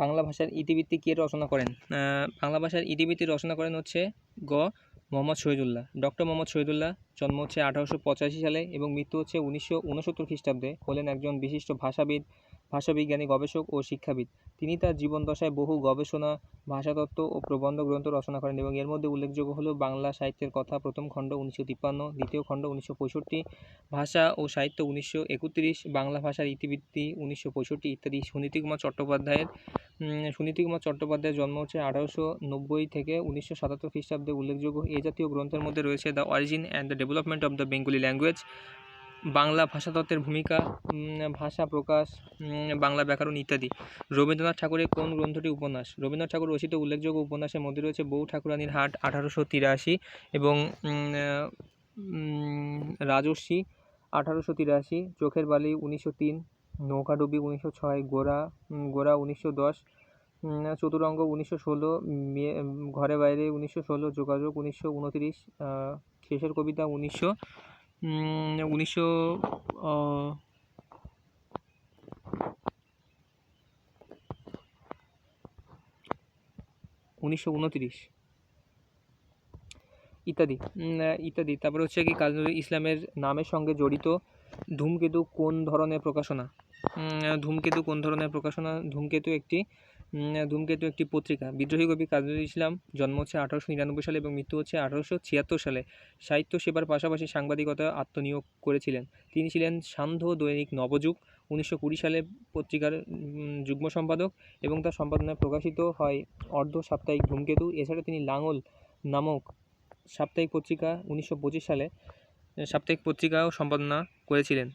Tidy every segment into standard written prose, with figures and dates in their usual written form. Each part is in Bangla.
বাংলা ভাষার ইতিবৃত্তি কে রচনা করেন? বাংলা ভাষার ইতিবৃত্তি রচনা করেন হচ্ছে গ মোহাম্মদ শহীদুল্লাহ। ডক্টর মোহাম্মদ শহীদুল্লাহ জন্ম হচ্ছে 1885 সালে এবং মৃত্যু হচ্ছে 1969 খ্রিস্টাব্দে। হলেন একজন বিশিষ্ট ভাষাবিদ, ভাষাবিজ্ঞানী, গবেষক ও শিক্ষাবিদ। তিনি তার জীবদ্দশায় বহু গবেষণা, ভাষাতত্ত্ব ও প্রবন্ধ গ্রন্থ রচনা করেন এবং এর মধ্যে উল্লেখযোগ্য হলো বাংলা সাহিত্যের কথা প্রথম খণ্ড 1953, দ্বিতীয় খণ্ড 1965, ভাষা ও সাহিত্য 1931, বাংলা ভাষার ইতিবৃত্তি 1965 ইত্যাদি। সুনীতি কুমার চট্টোপাধ্যায়ের জন্ম হচ্ছে 1890 থেকে 1977 খ্রিস্টাব্দে। উল্লেখযোগ্য এ জাতীয় গ্রন্থের মধ্যে রয়েছে the origin and the development of the Bengali language, Bangla ভাষাতত্ত্বের ভূমিকা, ভাষা প্রকাশ, বাংলা ব্যাকরণ ইত্যাদি। রবীন্দ্রনাথ ঠাকুরের কোন গ্রন্থটি উপন্যাস? রবীন্দ্রনাথ ঠাকুর রচিত উল্লেখযোগ্য উপন্যাসের মধ্যে রয়েছে বউ ঠাকুরানীর হাট 1883 এবং রাজর্ষি 1883, চোখের বালি 1903, নৌকাডুবি 1906, গোরা 1910, চতুরঙ্গ 1916, ঘরে বাইরে 1916, যোগাযোগ 1929, শেষের কবিতা 1929 ইত্যাদি ইত্যাদি। তারপরে হচ্ছে কি কাজী নজরুল ইসলামের নামের সঙ্গে জড়িত ধূমকেতু কোন ধরনের প্রকাশনা? ধূমকেতু কোন ধরনের প্রকাশনা? ধূমকেতু একটি পত্রিকা। বিদ্রোহী কবি কাজী নজরুল ইসলাম জন্ম হচ্ছে 1899 সালে এবং মৃত্যু হচ্ছে 1876 সালে। সাহিত্য সেবার পাশাপাশি সাংবাদিকতা আত্মনিয়োগ করেছিলেন। তিনি ছিলেন সান্ধ্য দৈনিক নবযুগ 1920 সালে পত্রিকার যুগ্ম সম্পাদক এবং তার সম্পাদনায় প্রকাশিত হয় অর্ধ সাপ্তাহিক ধূমকেতু। এছাড়া তিনি লাঙল নামক সাপ্তাহিক পত্রিকা 1925 সালে সাপ্তাহিক পত্রিকাও সম্পাদনা করেছিলেন।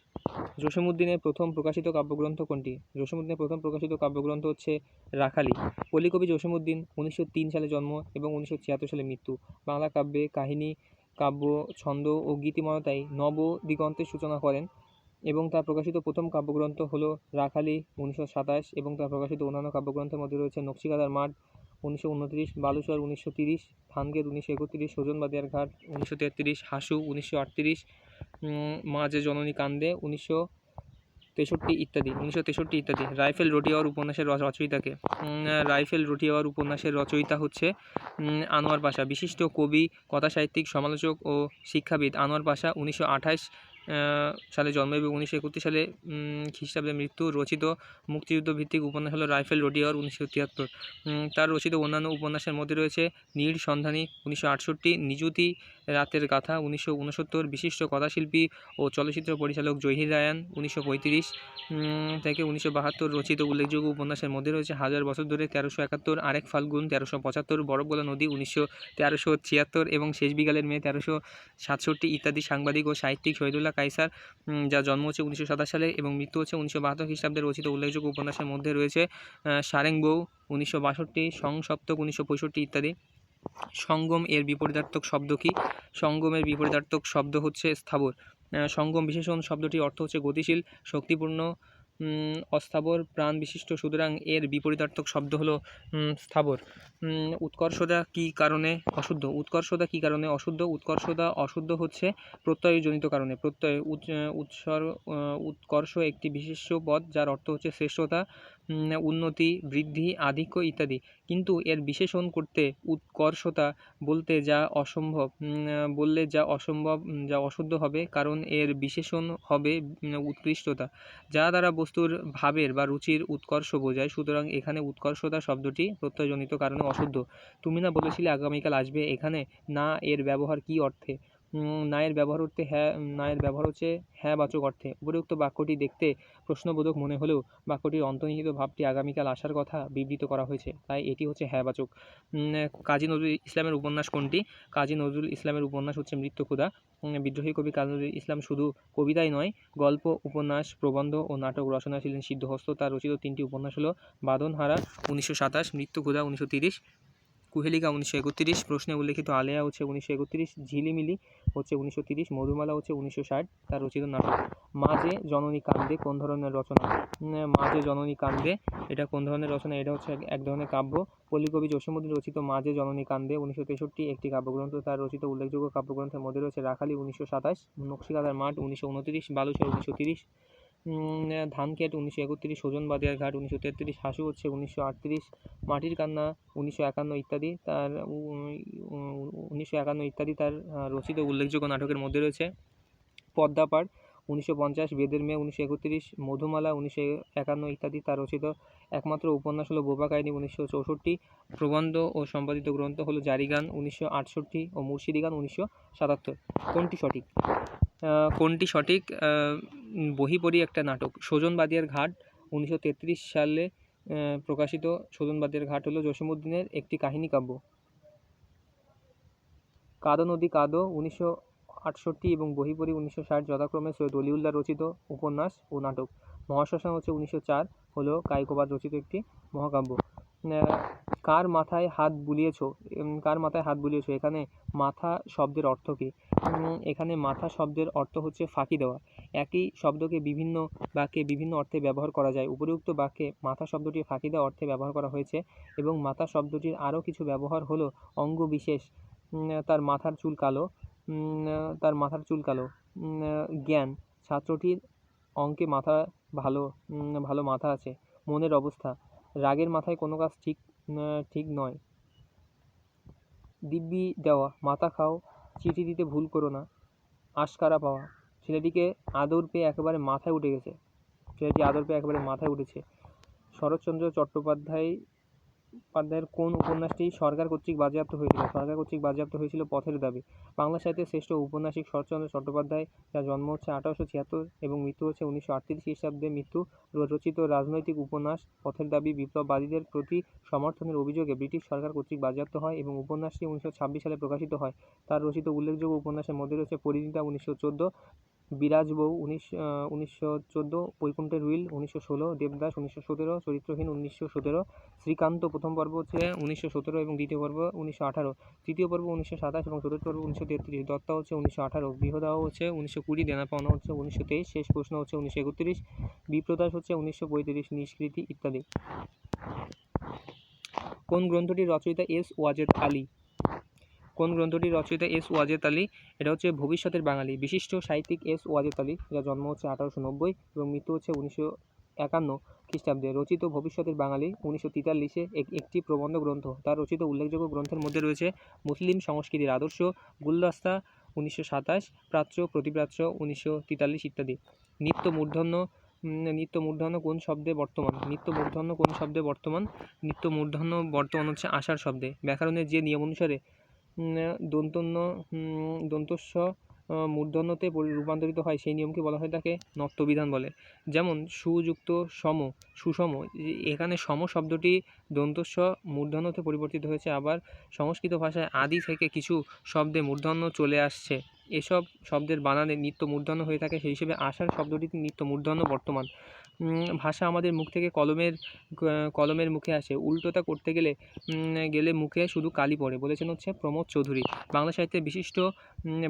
জসীমউদ্দীনের প্রথম প্রকাশিত কাব্যগ্রন্থ কোনটি? জসীমউদ্দীনের প্রথম প্রকাশিত কাব্যগ্রন্থ হচ্ছে রাখালি। পল্লীকবি জসীমউদ্দীন 1903 সালে জন্ম এবং 1976 সালে মৃত্যু। বাংলা কাব্যে কাহিনী, কাব্য, ছন্দ ও গীতিময়তায় নব দিগন্তের সূচনা করেন এবং তার প্রকাশিত প্রথম কাব্যগ্রন্থ হলো রাখালি 1927 এবং তার প্রকাশিত অন্যান্য কাব্যগ্রন্থের মধ্যে রয়েছে নকশিকাঁথার মাঠ 1929, বালুচর 1930, থানগেট 1931, সজন বাদিয়ার ঘাট 1933, হাসু 1938, মা যে জননী কান্দে 1963 ইত্যাদি। রাইফেল রটিয়াওয়ার উপন্যাসের রচয়িতাকে? রাইফেল রটিয়াওয়ার উপন্যাসের রচয়িতা হচ্ছে আনোয়ার পাশা। বিশিষ্ট কবি, কথাসাহিত্যিক, সমালোচক ও শিক্ষাবিদ আনোয়ার পাশা 1928 সালে জন্ম এবং 1931 সালে খ্রিস্টাব্দে মৃত্যু। রচিত মুক্তিযুদ্ধ ভিত্তিক উপন্যাস হলো রাইফেল রটিয়াওয়ার 1973। তার রচিত অন্যান্য উপন্যাসের মধ্যে রয়েছে নীড় সন্ধানী 1968, নিযুতি রাতের গাথা 1969, বিশিষ্ট কথাশিল্পী ও চলচ্চিত্র পরিচালক জহির রায়হান 1935 থেকে 1972 রচিত উল্লেখযোগ্য উপন্যাসের মধ্যে রয়েছে হাজার বছর ধরে 1371, আরেক ফাল্গুন 1375, বরফগলা নদী 1376 এবং শেষ বিকালের মেয়ে 1367 ইত্যাদি। সাংবাদিক ও সাহিত্যিক শহীদুল্লাহ কায়সার, যার জন্ম হচ্ছে 1927 সালে এবং মৃত্যু হচ্ছে 1972 খ্রিস্টাব্দে রচিত উল্লেখযোগ্য উপন্যাসের মধ্যে রয়েছে সারেং বউ 1962, সংসপ্তক 1965 ইত্যাদি। সঙ্গম এর বিপরীতার্থক শব্দ কি? সঙ্গমের বিপরীতার্থক শব্দ হচ্ছে স্থাবর। সঙ্গম বিশেষণ শব্দটির অর্থ হচ্ছে গতিশীল, শক্তিপূর্ণ, অস্থাবর, প্রাণ বিশিষ্ট। সুতরাং এর বিপরীতার্থক শব্দ হলো স্থাবর। উৎকর্ষতা কী কারণে অশুদ্ধ? উৎকর্ষতা কী কারণে অশুদ্ধ? উৎকর্ষতা অশুদ্ধ হচ্ছে প্রত্যয়জনিত কারণে। উৎকর্ষ একটি বিশেষ্য পদ যার অর্থ হচ্ছে শ্রেষ্ঠতা, উন্নতি, বৃদ্ধি, আধিক্য ইত্যাদি। কিন্তু এর বিশেষণ করতে উৎকর্ষতা বললে যা অশুদ্ধ হবে, কারণ এর বিশেষণ হবে উৎকৃষ্টতা, যা দ্বারা বস্তুর ভাবের বা রুচির উৎকর্ষ বোঝায়। সুতরাং এখানে উৎকর্ষতা শব্দটি প্রত্যয়জনিত কারণে অশুদ্ধ। তুমি না বলেছিলে আগামীকাল আসবে এখানে? না এর ব্যবহার কী অর্থে? না এর ব্যবহার হচ্ছে হ্যাঁ বাচক অর্থে। উপরিউক্ত বাক্যটি দেখতে প্রশ্নবোধক মনে হলেও বাক্যটির অন্তর্নিহিত ভাবটি আগামীকাল আসার কথা বিবৃত করা হয়েছে, তাই এটি হচ্ছে হ্যাঁ বাচক। কাজী নজরুল ইসলামের উপন্যাস কোনটি? কাজী নজরুল ইসলামের উপন্যাস হচ্ছে মৃত্যুক্ষুধা। বিদ্রোহী কবি কাজী নজরুল ইসলাম শুধু কবিতাই নয়, গল্প, উপন্যাস, প্রবন্ধ ও নাটক রচনা ছিলেন সিদ্ধহস্ত। তার রচিত 3টি উপন্যাস হলো বাঁধনহারা 1927, মৃত্যুক্ষুধা 1930, কুহেলিকা 1931, প্রশ্নে উল্লেখিত আলেয়া হচ্ছে 1931, ঝিলিমিলি হচ্ছে 1930, মধুমালা হচ্ছে 1960। তার রচিত নাটক মা যে জননী কান্দে কোন ধরনের রচনা? মা যে জননী কান্দে এটা কোন ধরনের রচনা? এটা হচ্ছে এক ধরনের কাব্য। পল্লীকবি জসীমউদ্দীন রচিত মা যে জননী কান্দে 1963 একটি কাব্যগ্রন্থ। তার রচিত উল্লেখযোগ্য কাব্যগ্রন্থের মধ্যে রয়েছে রাখালি 1927, নকশিকাঁথার মাঠ 1929, বালুচর 1930, ধানক্ষেত 1931, সুজন বাদিয়ার ঘাট 1933, হাসু হচ্ছে 1938, মাটির কান্না 1951 ইত্যাদি তার 1951 ইত্যাদি তার রচিত উল্লেখযোগ্য নাটকের মধ্যে রয়েছে। পদ্মাপাড় 1950, বেদের মেয়ে 1931, মধুমালা 1951 ইত্যাদি তার রচিত একমাত্র উপন্যাস হলো বোবা কাহিনী 1964, প্রবন্ধ ও সম্পাদিত গ্রন্থ হলো জারিগান 1968 ও মুর্শিদিগান 1977। কোনটি সঠিক? বহি পড়ি একটা নাটক। সুজন বাদিয়ার ঘাট 1933 সালে প্রকাশিত। সুজন বাদিয়ার ঘাট হলো জসীমউদ্দিনের একটি কাহিনী কাব্য। কাদো নদী কাদো 1968 এবং বহি পড়ি 1960 যথাক্রমে সৈয়দ অলিউল্লাহ রচিত উপন্যাস ও নাটক। মহাশ্মশান হচ্ছে 1904, হলো কায়কোবাদ রচিত একটি মহাকাব্য। কার মাথায় হাত বুলিয়েছো? কার মাথায় হাত বুলিয়েছো? এখানে মাথা শব্দের অর্থ কী? এখানে মাথা শব্দের অর্থ হচ্ছে ফাঁকি দেওয়া। একই শব্দকে বিভিন্ন বাক্যে বিভিন্ন অর্থে ব্যবহার করা যায়। উপরিউক্ত বাক্যে মাথা শব্দটি ফাঁকি দেওয়া অর্থে ব্যবহার করা হয়েছে এবং মাথা শব্দটির আরও কিছু ব্যবহার হলো অঙ্গ বিশেষ, তার মাথার চুল কালো, তার মাথার চুল কালো। জ্ঞান, ছাত্রটির অঙ্কে মাথা ভালো মাথা আছে। মনের অবস্থা, রাগের মাথায় কোনো কাজ ঠিক নয়। দিব্যি দেওয়া, মাথা খাও, চিঠি দিতে ভুল করো না, আশকারা পাওয়া, ছেলেটিকে আদর পেয়ে একেবারে মাথায় উঠে গেছে, ছেলেটি আদর পেয়ে একেবারে মাথায় উঠেছে। শরৎচন্দ্র চট্টোপাধ্যায়ের কোন উপন্যাসটি সরকার কর্তৃক বাজেয়াপ্ত হয়েছিল? সরকার কর্তৃক বাজেয়াপ্ত হয়েছিল পথের দাবি। বাংলা সাহিত্যের শ্রেষ্ঠ ঔপন্যাসিক শরৎচন্দ্র চট্টোপাধ্যায়, যার জন্ম হচ্ছে 1876 এবং মৃত্যু হচ্ছে 1938 খ্রিস্টাব্দে মৃত্যু, রচিত রাজনৈতিক উপন্যাস পথের দাবি বিপ্লববাদীদের প্রতি সমর্থনের অভিযোগে ব্রিটিশ সরকার কর্তৃক বাজেয়াপ্ত হয় এবং উপন্যাসটি 1926 সালে প্রকাশিত হয়। তার রচিত উল্লেখযোগ্য উপন্যাসের মধ্যে রয়েছে পরিণীতা 1914, বিরাজ বউ 1914, বৈকুণ্ঠের উইল 1916, দেবদাস 1917, চরিত্রহীন 1917, শ্রীকান্ত প্রথম পর্ব হচ্ছে 1917 এবং দ্বিতীয় পর্ব 1918, তৃতীয় পর্ব 1927 এবং চতুর্থ পর্ব 1933, দত্তা হচ্ছে 1918, গৃহদাহ হচ্ছে 1920, দেনা পাওনা হচ্ছে 1923, শেষ প্রশ্ন হচ্ছে 1931, বিপ্রদাস হচ্ছে 1935, নিষ্কৃতি ইত্যাদি। কোন গ্রন্থটির রচয়িতা এস ওয়াজেদ আলী? কোন গ্রন্থটির রচয়িতা এস ওয়াজেদ আলী? এটা হচ্ছে ভবিষ্যতের বাঙালি। বিশিষ্ট সাহিত্যিক এস ওয়াজেদ আলী, যার জন্ম হচ্ছে 1890 এবং মৃত্যু হচ্ছে 1951 খ্রিস্টাব্দে, রচিত ভবিষ্যতের বাঙালি 1943 একটি প্রবন্ধ গ্রন্থ। তার রচিত উল্লেখযোগ্য গ্রন্থের মধ্যে রয়েছে মুসলিম সংস্কৃতির আদর্শ, গুলদস্তা 1927, প্রাচ্য প্রতিপ্রাচ্য 1943 ইত্যাদি। নিত্য মূর্ধন্য কোন শব্দে বর্তমান? নিত্য মূর্ধন্য বর্তমান হচ্ছে আষাঢ় শব্দে। ব্যাকরণের যে নিয়ম অনুসারে দন্তস্ব মূর্ধন্যতে রূপান্তরিত হয় সেই নিয়মকে বলা হয় তাকে নত্যবিধান বলে। যেমন সুযুক্ত সম, সুষম, এখানে সম শব্দটি দন্তস্ব মূর্ধন্যতে পরিবর্তিত হয়েছে। আবার সংস্কৃত ভাষায় আদি থেকে কিছু শব্দে মূর্ধন্য চলে আসছে, এসব শব্দের বানানে নিত্য মূর্ধন্য হয়ে থাকে, সেই হিসেবে আষাঢ় শব্দটিতে নিত্য মূর্ধন্য বর্তমান। ভাষা আমাদের মুখ থেকে কলমের মুখে আসে, উল্টোটা করতে গেলে মুখে শুধু কালি পড়ে, বলেছেন হচ্ছে প্রমোদ চৌধুরী। বাংলা সাহিত্যের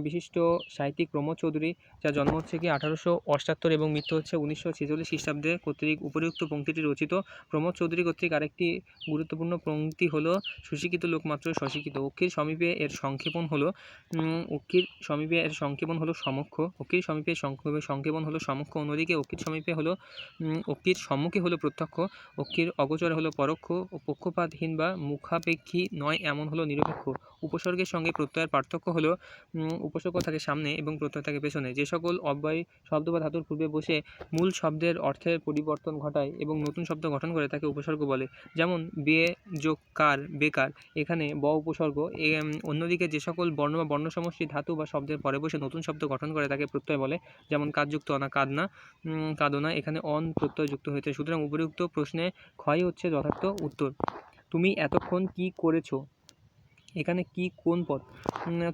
বিশিষ্ট সাহিত্যিক প্রমোদ চৌধুরী, যার জন্ম হচ্ছে 1878 এবং মৃত্যু হচ্ছে 1946 খ্রিস্টাব্দে, কর্তৃক উপরিউক্ত পংক্তিটি রচিত। প্রমোদ চৌধুরী কর্তৃক আরেকটি গুরুত্বপূর্ণ পংক্তি হলো সুশিক্ষিত লোক মাত্র স্বশিক্ষিত। অক্ষির সমীপে এর সংক্ষেপণ হলো সমক্ষ। অক্ষির সমীপে সংক্ষেপণ হলো সমক্ষ। অন্যদিকে অক্ষির সম্মুখে হলো প্রত্যক্ষ। অক্ষির অগোচর হলো পরোক্ষ ও পক্ষপাতহীন বা মুখাপেক্ষী নয় এমন হলো নিরপেক্ষ। উপসর্গের সঙ্গে প্রত্যয়ের পার্থক্য হলো উপসর্গ থাকে সামনে এবং প্রত্যয় থাকে পেছনে। যে সকল অব্যয় শব্দ বা ধাতুর পূর্বে বসে মূল শব্দের অর্থের পরিবর্তন ঘটায় এবং নতুন শব্দ গঠন করে তাকে উপসর্গ বলে। যেমন বে যোগ কার, বেকার, এখানে ব উপসর্গ। অন্যদিকে যে সকল বর্ণ বা বর্ণসমষ্টি ধাতু বা শব্দের পরে বসে নতুন শব্দ গঠন করে তাকে প্রত্যয় বলে। যেমন কাজযুক্ত অনা, কাদনা, এখানে অন প্রত্যয় যুক্ত হয়েছে। সুতরাং উপরিউক্ত প্রশ্নে ক্ষয় হচ্ছে যথার্থ উত্তর। তুমি এতক্ষণ কি করেছো? এখানে কি কোন পদ?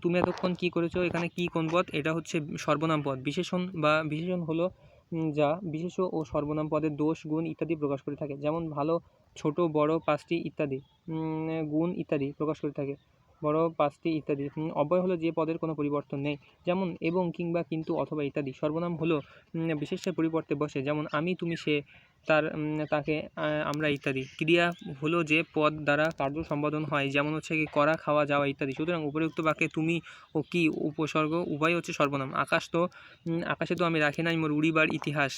তুমি এতক্ষণ কি করেছো, এখানে কি কোন পদ? এটা হচ্ছে সর্বনাম পদ। বিশেষণ হলো যা বিশেষ্য ও সর্বনাম পদের দোষ, গুণ ইত্যাদি প্রকাশ করে থাকে। যেমন ভালো, ছোট, বড়, পাঁচটি ইত্যাদি, গুণ ইত্যাদি প্রকাশ করে থাকে। বড়, পাঁচটি ইত্যাদি। অব্যয় হলো যে পদের কোনো পরিবর্তন নেই, যেমন এবং, কিংবা, কিন্তু, অথবা ইত্যাদি। সর্বনাম হলো বিশেষ্যের পরিবর্তে বসে, যেমন আমি, তুমি, সে, তাকে আমরা ইত্যাদি। ক্রিয়া হলো যে পদ দ্বারা কার্য সম্পাদন হয়, যেমন হচ্ছে কি করা, খাওয়া, যাওয়া ইত্যাদি। সুতরাং উপরিউক্ত বাক্যে তুমি ও কি উপসর্গ উভয় হচ্ছে সর্বনাম। আকাশে তো আমি রাখি নাই মোর উড়িবার ইতিহাস,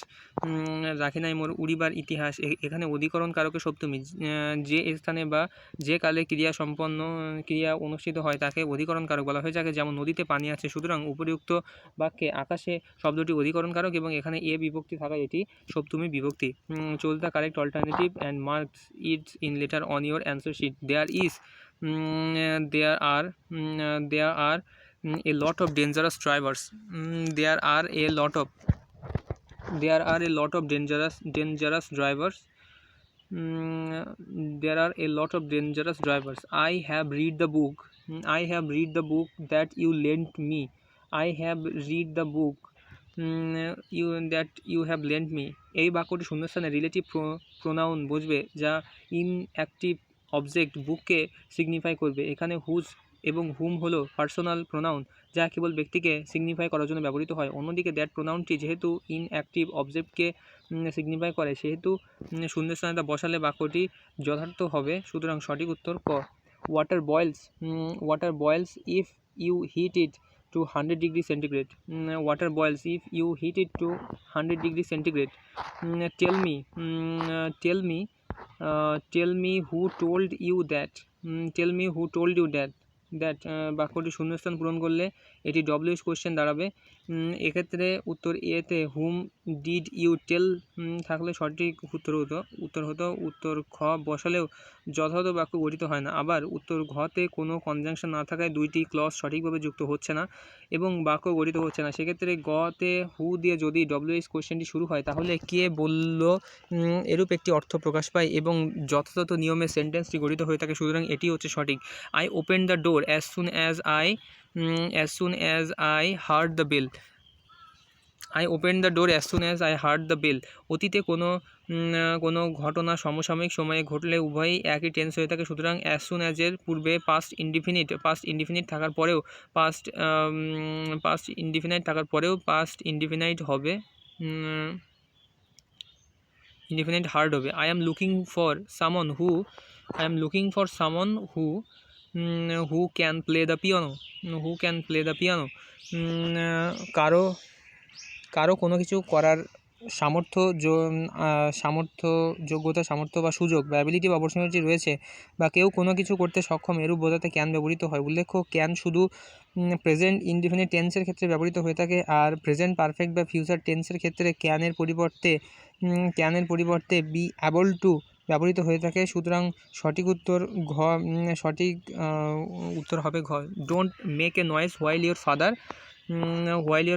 রাখি নাই মোর উড়িবার ইতিহাস। এখানে অধিকরণ কারকে সপ্তমী। যে স্থানে বা যে কালে ক্রিয়া অনুষ্ঠিত হয় তাকে অধিকরণ কারক বলা হয়ে থাকে, যেমন নদীতে পানি আছে। সুতরাং উপরিউক্ত বাক্যে আকাশে শব্দটি অধিকরণ কারক এবং এখানে এ বিভক্তি থাকায় এটি সপ্তমী বিভক্তি। Choose the correct alternative and marks it in letter on your answer sheet. There are a lot of dangerous drivers. There are a lot of dangerous drivers. There are a lot of dangerous drivers. I have read the book that you lent me. I have read the book that you have lent me. এই বাক্যটি শূন্যস্থানে রিলেটিভ প্রোনাউন বসবে, যা ইনঅ্যাক্টিভ অবজেক্ট বুককে সিগনিফাই করবে। এখানে হুজ এবং হুম হলো পার্সোনাল প্রোনাউন, যা কেবল ব্যক্তিকে সিগনিফাই করার জন্য ব্যবহৃত হয়। অন্যদিকে দ্যাট প্রোনাউনটি যেহেতু ইনঅ্যাক্টিভ অবজেক্টকে সিগনিফাই করে, সেহেতু শূন্যস্থানে তা বসালে বাক্যটি যথার্থ হবে। সুতরাং সঠিক উত্তর ক। Water boils if you heat it to 100 degrees centigrade. Water boils if you heat it to 100 degrees centigrade. Tell me who told you that. বাক্যটি শূন্যস্থান পূরণ করলে এটি ডব্লিউএইচ কোশ্চেন দাঁড়াবে। এক্ষেত্রে উত্তর এতে হুম ডিড ইউ টেল থাকলে সঠিক উত্তর হতো উত্তর খ বসালেও যথাযথ বাক্য গঠিত হয় না। আবার উত্তর ঘতে কোনো কনজাংশন না থাকায় দুইটি ক্লজ সঠিকভাবে যুক্ত হচ্ছে না এবং বাক্য গঠিত হচ্ছে না। সেক্ষেত্রে গতে হু দিয়ে যদি ডব্লিউএইচ কোশ্চেনটি শুরু হয় তাহলে কে বলল এরূপ একটি অর্থ প্রকাশ পায় এবং যথাযথ নিয়মে সেন্টেন্সটি গঠিত হয়ে থাকে। সুতরাং এটি হচ্ছে সঠিক। I opened the door as soon as I heard the bell. I opened the door as soon as I heard the bell. অতীতে কোনো ঘটনা সমসাময়িক সময়ে ঘটলে উভয়ই একই টেন্স হয়ে থাকে। সুতরাং as soon as এর পূর্বে পাস্ট ইনডিফিনিট থাকার পরেও পাস্ট ইনডিফিনাইট হবে, ইনডিফিনাইট হার্ড হবে। I am looking for someone who can play the piano. কারো কোনো কিছু করার সামর্থ্য বা সুযোগ বা অ্যাবিলিটি বা অপরচুনিটি রয়েছে, বা কেউ কোনো কিছু করতে সক্ষম, এরূপ বোঝাতে ক্যান ব্যবহৃত হয়। উল্লেখ্য ক্যান শুধু প্রেজেন্ট ইনডিফিনিট টেন্সের ক্ষেত্রে ব্যবহৃত হয়ে থাকে, আর প্রেজেন্ট পারফেক্ট বা ফিউচার টেন্সের ক্ষেত্রে ক্যানের পরিবর্তে বি অ্যাবল টু ব্যবহৃত হয়ে থাকে। সুতরাং সঠিক উত্তর হবে ঘ। Don't make a noise while your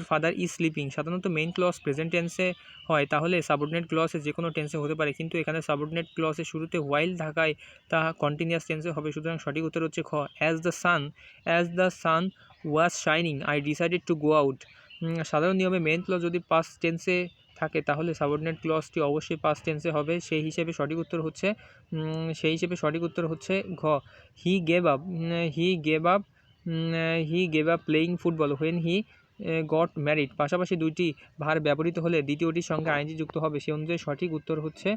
father is sleeping. সাধারণত মেইন ক্লজ প্রেজেন্ট টেন্সে হয়, তাহলে সাবঅর্ডিনেট ক্লজে যে কোনো টেন্সে হতে পারে, কিন্তু এখানে সাবঅর্ডিনেট ক্লজের শুরুতে হোয়াইল থাকায় তা কন্টিনিউয়াস টেন্সে হবে। সুতরাং সঠিক উত্তর হচ্ছে খ। As the sun was shining I decided to go out. সাধারণ নিয়মে মেইন ক্লজ যদি পাস্ট টেন্সে থাকে তাহলে সাবঅর্ডিনেট ক্লজটি অবশ্যই পাস্ট টেন্সে হবে। সেই হিসেবে সঠিক উত্তর হচ্ছে ঘ। He gave up playing football when he got married. পাশাপাশি দুইটি ভার ব্যবহৃত হলে দ্বিতীয়টির সঙ্গে আইএনজি যুক্ত হবে। সে অনুযায়ী সঠিক উত্তর হচ্ছে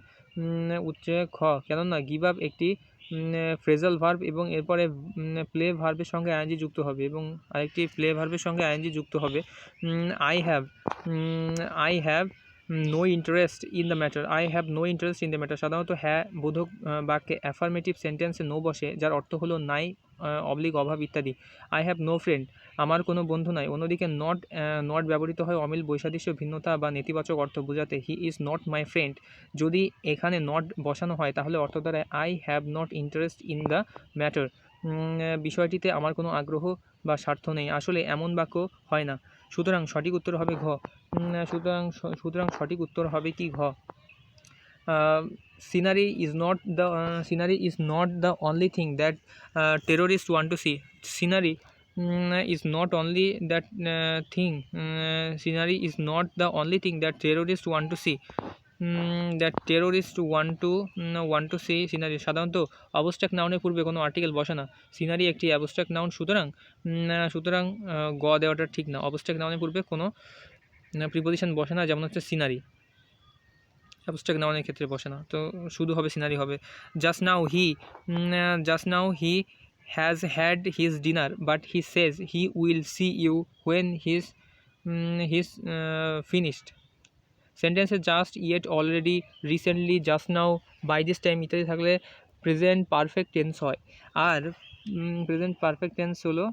খ। কেননা গিভ আপ একটি ফ্রেজাল ভার্ব এবং এরপরে প্লে ভার্বের সঙ্গে আইএনজি যুক্ত হবে এবং আরেকটি প্লে ভার্বের সঙ্গে আইএনজি যুক্ত হবে। I have no interest in the matter. সাধারণত হ্যাঁ বোধক বাক্যে অ্যাফার্মেটিভ সেন্টেন্সে নো বসে, যার অর্থ হলো নাই, অভাব ইত্যাদি। আই হ্যাভ নো ফ্রেন্ড, আমার কোনো বন্ধু নাই। অন্যদিকে নট ব্যবহৃত হয় অমিল, বৈসাদৃশ্য, ভিন্নতা বা নেতিবাচক অর্থ বোঝাতে। He is not my friend, যদি এখানে নট বসানো হয় তাহলে অর্থ দাঁড়ায় I have not interest in the matter, বিষয়টিতে আমার কোনো আগ্রহ বা স্বার্থ নেই। আসলে এমন বাক্য হয় না। সুতরাং সঠিক উত্তর হবে ঘ। সুতরাং সঠিক উত্তর হবে কি ঘ। Scenery is not the only thing that terrorists want to see. Scenery is not only that thing. Scenery is not the only thing that terrorists want to see. want to see scenery. সাধারণত অবস্ট্রাক্ট নাউনের পূর্বে কোনো আর্টিকেল বসে না। সিনারি একটি অ্যাবস্ট্রাক্ট নাউন, সুতরাং গ দেওয়াটা ঠিক না। অবস্ট্রাক্ট নাউনের পূর্বে কোনো প্রিপোজিশন বসে না, যেমন হচ্ছে সিনারি। অ্যাবস্ট্রাক্ট নাউনের ক্ষেত্রে বসে না, তো শুধু হবে সিনারি হবে। Just now he has had his dinner but he says he will see you when his finished. সেন্টেন্সে just, yet, already, recently, just now, by this time ইত্যাদি থাকলে প্রেজেন্ট পারফেক্ট টেন্স হয়। আর প্রেজেন্ট পারফেক্ট টেন্স হলো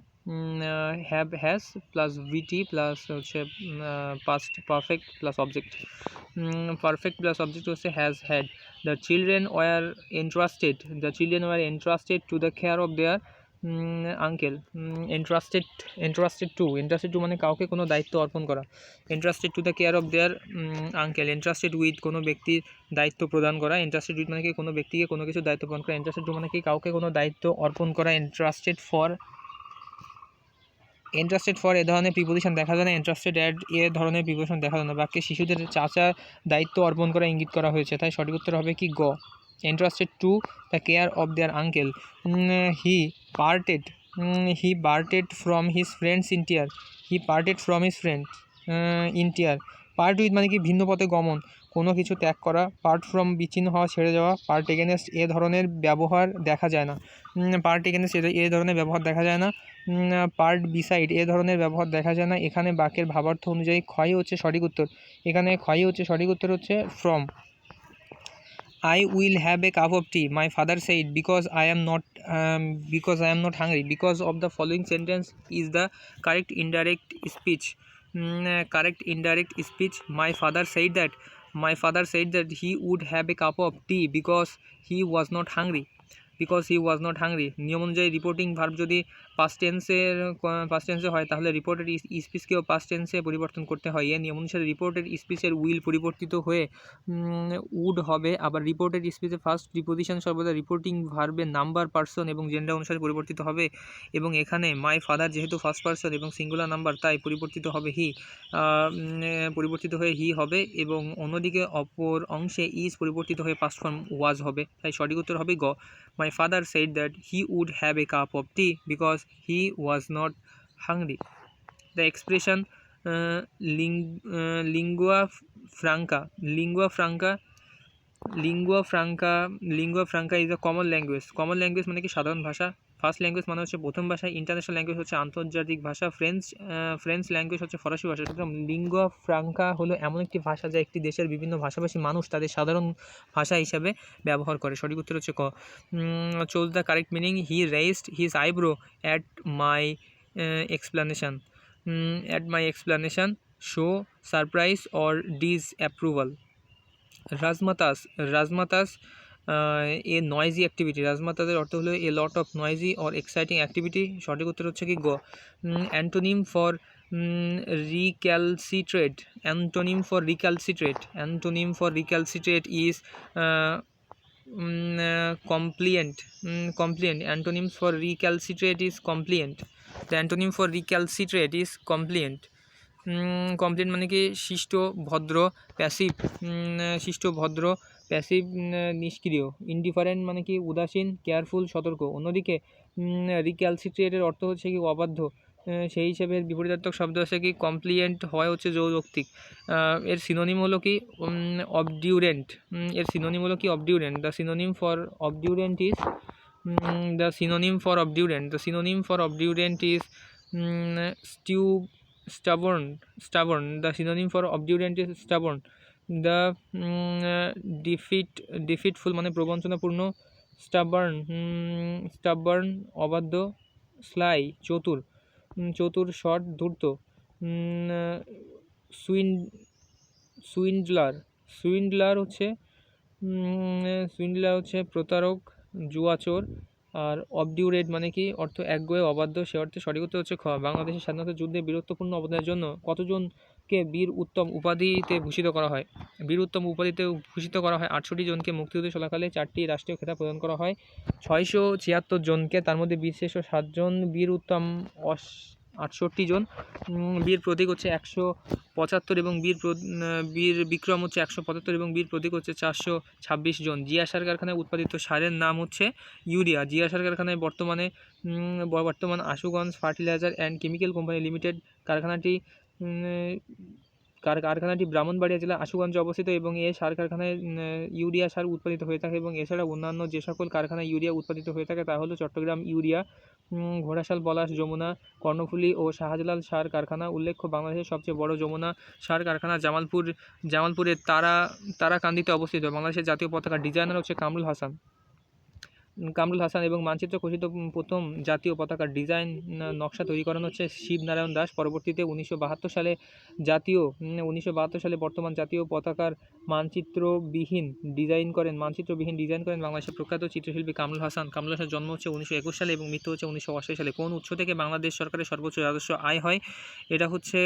have has plus VT plus হচ্ছে past perfect plus object. Perfect plus object হচ্ছে has had. The children were entrusted to the care of their uncle. Entrusted two মানে কাউকে কোনো দায়িত্ব অর্পণ করা। Entrusted to the care of their uncle. Entrusted with কোনো ব্যক্তির দায়িত্ব প্রদান করা। এন্ট্রাস্টেড উইথ মানে কি কোনো ব্যক্তিকে কোনো কিছু দায়িত্ব প্রদান করা। এন্ট্রাস্টেড টু মানে কি কাউকে কোনো দায়িত্ব অর্পণ করা। এন্ট্রাস্টেড ফর এ ধরনের প্রিপোজিশন দেখা যায় না। এন্ট্রাস্টেড অ্যাড এ ধরনের প্রিপোজিশন দেখা যায় না। বাক্যে শিশুদের চাচা দায়িত্ব অর্পণ করা ইঙ্গিত করা হয়েছে, তাই সঠিক উত্তর হবে কি গ। Entrusted to the care of their uncle. He parted from his friends in tear. In tear. Part with মানে কি ভিন্ন পথে গমন, কোনো কিছু ত্যাগ করা। পার্ট ফ্রম বিচ্ছিন্ন হওয়া, ছেড়ে যাওয়া। পার্ট এগেনস্ট এ ধরনের ব্যবহার দেখা যায় না। পার্ট এগেনস্ট এ ধরনের ব্যবহার দেখা যায় না। পার্ট বিসাইড এ ধরনের ব্যবহার দেখা যায় না। এখানে বাক্যের ভাবার্থ অনুযায়ী ক্ষয় হচ্ছে সঠিক উত্তর। এখানে ক্ষয় হচ্ছে সঠিক উত্তর হচ্ছে from. I will have a cup of tea, my father said, because I am not hungry. Because of the following sentence is the correct indirect speech. My father said that he would have a cup of tea because he was not hungry. নিয়ম অনুযায়ী রিপোর্টিং ভার্ব যদি পাস্ট টেন্সে হয় তাহলে রিপোর্টেড স্পিচকেও পাস্ট টেন্সে পরিবর্তন করতে হয়। এই নিয়ম অনুসারে রিপোর্টেড স্পিচের উইল পরিবর্তিত হয়ে উড হবে। আবার রিপোর্টেড স্পিচের ফার্স্ট প্রিপোজিশন সর্বদা রিপোর্টিং ভার্বের নাম্বার, পার্সন এবং জেন্ডার অনুসারে পরিবর্তিত হবে। এবং এখানে মাই ফাদার যেহেতু ফার্স্ট পার্সন এবং সিঙ্গুলার নাম্বার, তাই পরিবর্তিত হয়ে হি হবে। এবং অন্যদিকে অপর অংশে ইজ পরিবর্তিত হয়ে পাস্ট ফর্ম ওয়াজ হবে, তাই সঠিক উত্তর হবে গ। My father said that he would have a cup of tea because he was not hungry. The expression lingua franca is a common language. Common language মানে কি সাধারণ ভাষা। ফার্স্ট ল্যাঙ্গুয়েজ মানে হচ্ছে প্রথম ভাষা। ইন্টারন্যাশনাল ল্যাঙ্গুয়েজ হচ্ছে আন্তর্জাতিক ভাষা। ফ্রেঞ্চ ল্যাঙ্গুয়েজ হচ্ছে ফরাসি ভাষা। সুতরাং লিঙ্গুয়া ফ্রাঙ্কা হলো এমন একটি ভাষা যা একটি দেশের বিভিন্ন ভাষাভাষী মানুষ তাদের সাধারণ ভাষা হিসাবে ব্যবহার করে। সঠিক উত্তর হচ্ছে ক। Choose the correct meaning. He raised his eyebrow at my explanation show surprise or disapproval. Razzmatazz a noisy activity. রাজমাতাদের অর্থ হলো a lot of noisy or exciting activity. সঠিক উত্তর হচ্ছে কি গ। Antonym for recalcitrant is compliant. Antonyms for recalcitrate is compliant. The antonym for recalcitrate is compliant. Complain মানে কি শিষ্ট ভদ্র প্যাসিভ নিষ্ক্রিয়। ইনডিফারেন্ট মানে কি উদাসীন, কেয়ারফুল সতর্ক। অন্যদিকে রিক্যালসিট্রেটের অর্থ হচ্ছে কি অবাধ্য। সেই হিসেবে বিপরীতার্থক শব্দ আছে কি কমপ্লিয়েন্ট হয় হচ্ছে যৌক্তিক। এর সিনোনিম হলো কি obdurate. The synonym for obdurate is stubborn. The synonym for obdurate is stubborn. The deceitful মানে প্রবঞ্চনাপূর্ণ। stubborn অবাধ্য। sly চতুর। শর্ট ধূর্ত। সুইন্ডলার হচ্ছে প্রতারক, জুয়াচোর। আর অবডিউরেট মানে কি অর্থ একগুঁয়ে অবাধ্য, সে অর্থে সঠিক উত্তর হচ্ছে খ। বাংলাদেশের স্বাধীনতা যুদ্ধে বীরত্বপূর্ণ অবদানের জন্য কতজনকে বীর উত্তম উপাধিতে ভূষিত করা হয়? 68 জনকে। মুক্তিযুদ্ধ চলাকালে 4টি রাষ্ট্রীয় খেতাব প্রদান করা হয় 676 জনকে। তার মধ্যে বীরশ্রেষ্ঠ 7 জন, বীর উত্তম 68 জন। বীর প্রতীক হচ্ছে 175 এবং বীর বিক্রম হচ্ছে 175 এবং বীর প্রতীক হচ্ছে 426 জন। জিয়া সার কারখানায় উৎপাদিত সারের নাম হচ্ছে ইউরিয়া। জিয়া সার কারখানায় বর্তমান Ashuganj fertiliser and chemical company limited কারখানাটি কারখানাটি ব্রাহ্মণবাড়িয়া জেলা আশুগঞ্জে অবস্থিত এবং এই সার কারখানায় ইউরিয়া সার উৎপাদিত হয়ে থাকে এবং এছাড়া অন্যান্য যে সকল কারখানায় ইউরিয়া উৎপাদিত হয়ে থাকে তা হলো চট্টগ্রাম ইউরিয়া, ঘোড়াশাল, পলাশ, যমুনা, কর্ণফুলী ও শাহজালাল সার কারখানা। উল্লেখ্য, বাংলাদেশের সবচেয়ে বড় যমুনা সার কারখানা জামালপুরের তারাকান্দিতে অবস্থিত। বাংলাদেশের জাতীয় পতাকার ডিজাইনার হচ্ছে কামরুল হাসান এবং মানচিত্র খচিত প্রথম জাতীয় পতাকার ডিজাইন নকশা তৈরি করানো হচ্ছে শিবনারায়ণ দাস। পরবর্তীতে 1972 সালে বর্তমান জাতীয় পতাকার মানচিত্রবিহীন ডিজাইন করেন বাংলাদেশের প্রখ্যাত চিত্রশিল্পী কামরুল হাসান। জন্ম হচ্ছে 1921 সালে এবং মৃত্যু হচ্ছে 1988 সালে। কোন উৎস থেকে বাংলাদেশ সরকারের সর্বোচ্চ রাজস্ব আয় হয়? এটা হচ্ছে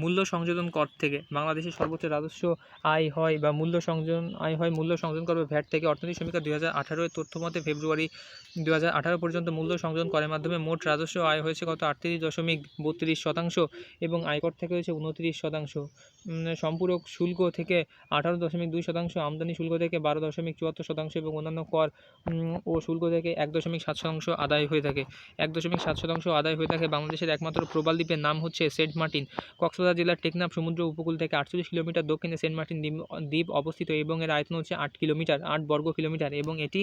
মূল্য সংযোজন কর থেকে। বাংলাদেশের সর্বোচ্চ রাজস্ব আয় হয় মূল্য সংযোজন কর ভ্যাট থেকে। অর্থনৈতিক সমীক্ষা 2018 এর তথ্য মতে ফেব্রুয়ারি 2018 পর্যন্ত মূল্য সংযোজন করের মাধ্যমে মোট রাজস্ব আয় হয়েছে কত? 38.32% এবং আয়কর থেকে হয়েছে 29%। সম্পূরক শুল্ক থেকে 18.2%, আমদানি শুল্ক থেকে 12.74% এবং অন্যান্য কর ও শুল্ক থেকে 1.7% আদায় হয়ে থাকে। 1.7% আদায় হয়ে থাকে। বাংলাদেশের একমাত্র প্রবাল দ্বীপের নাম হচ্ছে সেন্ট মার্টিন। কক্সবাজার জেলার টেকনাফ সমুদ্র উপকূল থেকে 48 কিলোমিটার দক্ষিণে সেন্ট মার্টিন দ্বীপ অবস্থিত এবং এর আয়তন হচ্ছে 8 বর্গ কিলোমিটার এবং এটি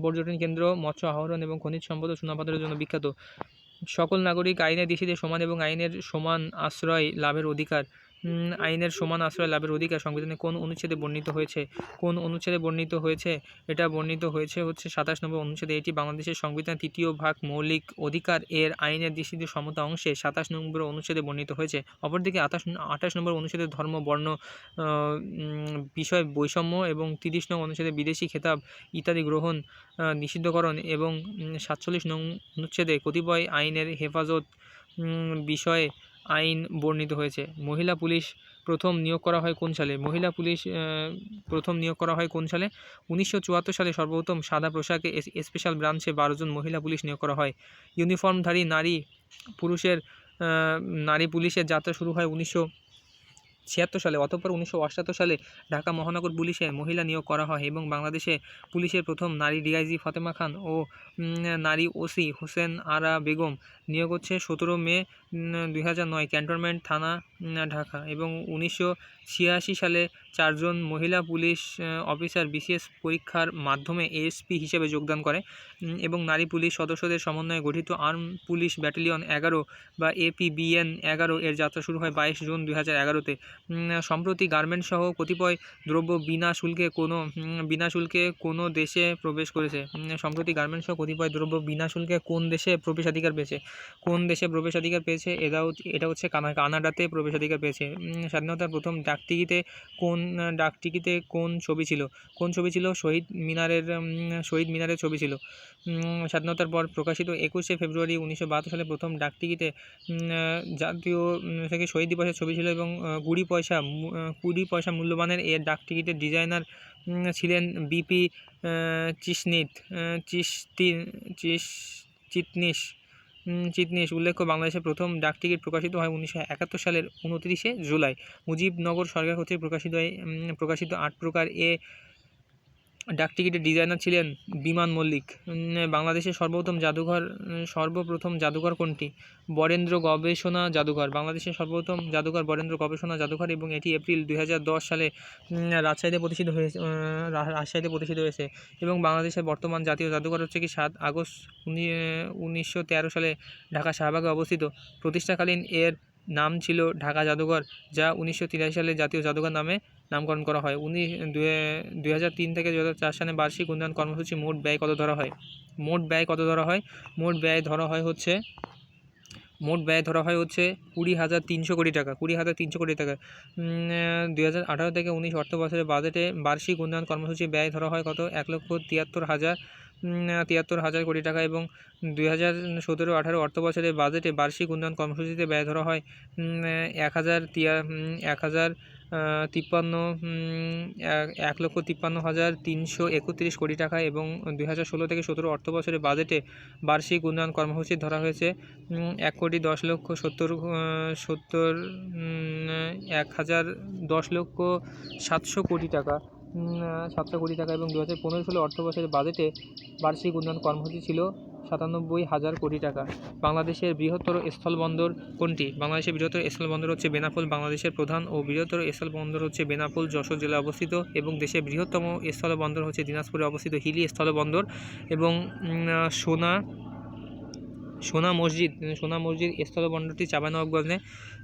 পর্যটন কেন্দ্র, মৎস্য আহরণ এবং খনিজ সম্পদ ও চুনাপাথরের জন্য বিখ্যাত। সকল নাগরিক আইনের দৃষ্টিতে সমান এবং আইনের সমান আশ্রয় লাভের অধিকার সংবিধানে কোন অনুচ্ছেদে বর্ণিত হয়েছে? এটা বর্ণিত হয়েছে হচ্ছে 27 নম্বর অনুচ্ছেদে। এটি বাংলাদেশের সংবিধান 3য় ভাগ মৌলিক অধিকার এর আইনের দৃষ্টিতে সমতা অংশে 27 নম্বর অনুচ্ছেদে বর্ণিত হয়েছে। অপরদিকে 28 নম্বর অনুচ্ছেদে ধর্ম, বর্ণ বিষয় বৈষম্য এবং 30 নং অনুচ্ছেদে বিদেশি খেতাব ইত্যাদি গ্রহণ নিষিদ্ধকরণ এবং 47 নং অনুচ্ছেদে কতিপয় আইনের হেফাজত বিষয়ে আইন বর্ণিত হয়েছে। মহিলা পুলিশ প্রথম নিয়োগ করা হয় কোন সালে? 1974 সালে সর্বপ্রথম সাদা পোশাকে স্পেশাল ব্রাঞ্চে 12 জন মহিলা পুলিশ নিয়োগ করা হয়। ইউনিফর্মধারী নারী পুলিশের যাত্রা শুরু হয় 1976 সালে। অতঃপর 1978 সালে ঢাকা মহানগর পুলিশে মহিলা নিয়োগ করা হয় এবং বাংলাদেশে পুলিশের প্রথম নারী ডিআইজি ফাতেমা খান ও নারী ওসি হোসেন আরা বেগম নিয়োগ হচ্ছে 17 মে 2009 ক্যান্টনমেন্ট থানা, ঢাকা। এবং 1986 সালে 4 জন মহিলা পুলিশ অফিসার বিশেষ পরীক্ষার মাধ্যমে এএসপি হিসেবে যোগদান করে এবং নারী পুলিশ সদস্যদের সমন্বয়ে গঠিত আর্ম পুলিশ ব্যাটালিয়ন 11 বা APBN 11 এর যাত্রা শুরু হয় 22 জুন 2011-তে। সম্প্রতি গার্মেন্টস সহ কতিপয় দ্রব্য বিনা শুল্কে কোনো দেশে প্রবেশ করেছে। কোন দেশে প্রবেশাধিকার পেয়েছে? এটা হচ্ছে কানাডাতে প্রবেশাধিকার পেয়েছে। স্বাধীনতার প্রথম ডাকটিকিটে কোন ছবি ছিল? শহীদ মিনারের ছবি ছিল। স্বাধীনতার পর প্রকাশিত 21শে ফেব্রুয়ারি 1972 সালে প্রথম ডাকটিকিটে জাতীয় থেকে শহীদ দিবসের ছবি ছিল এবং 20 পয়সা মূল্যমানের এর ডাকটিকিটের ডিজাইনার ছিলেন বিপি চিটনিস। উল্লেখ্য, বাংলাদেশের প্রথম ডাকটিকিট প্রকাশিত হয় 1971 সালের 29শে জুলাই। মুজিবনগর সরকার কর্তৃক প্রকাশিত 8 প্রকার এ ডাকটিকিটের ডিজাইনার ছিলেন বিমান মল্লিক। বাংলাদেশের সর্বপ্রথম জাদুঘর কোনটি? বরেন্দ্র গবেষণা জাদুঘর। বাংলাদেশের সর্বপ্রথম জাদুঘর বরেন্দ্র গবেষণা জাদুঘর এবং এটি এপ্রিল 2010 সালে রাজশাহীতে প্রতিষ্ঠিত হয়েছে এবং বাংলাদেশের বর্তমান জাতীয় জাদুঘর হচ্ছে 7 আগস্ট 1913 সালে ঢাকা শাহবাগে অবস্থিত। প্রতিষ্ঠাকালীন এর নাম ছিল ঢাকা জাদুঘর, যা 1983 সালে জাতীয় জাদুঘর নামে নামকরণ করা হয়। 2003 থেকে 2004 সালে বার্ষিক উন্নয়ন কর্মসূচি মোট ব্যয় কত ধরা হয়? মোট ব্যয় ধরা হয় হচ্ছে 20,300 কোটি টাকা। 2018 থেকে 19 অর্থ বছরের বাজেটে বার্ষিক উন্নয়ন কর্মসূচি ব্যয় ধরা হয় কত? 1,73,000 কোটি টাকা এবং 2017-18 অর্থ বছরের বাজেটে বার্ষিক উন্নয়ন কর্মসূচিতে ব্যয় ধরা হয় 1,53,331 কোটি টাকা এবং 2016 থেকে 17 অর্থ বছরের বাজেটে বার্ষিক উন্নয়ন কর্মসূচি ধরা হয়েছে 1,10,700 কোটি টাকা। 700 কোটি টাকা এবং 2015-16 অর্থবছরের বাজেটে বার্ষিক উন্নয়ন কর্মসূচি ছিল 97,000 কোটি টাকা। বাংলাদেশের বৃহত্তর স্থলবন্দর কোনটি? বাংলাদেশের বৃহত্তর স্থলবন্দর হচ্ছে বেনাপোল। বাংলাদেশের প্রধান ও বৃহত্তর স্থলবন্দর হচ্ছে বেনাপোল, যশোর জেলায় অবস্থিত। এবং দেশের বৃহত্তম স্থলবন্দর হচ্ছে দিনাজপুরে অবস্থিত হিলি স্থলবন্দর। এবং সোনা মসজিদ স্থলবন্দরটি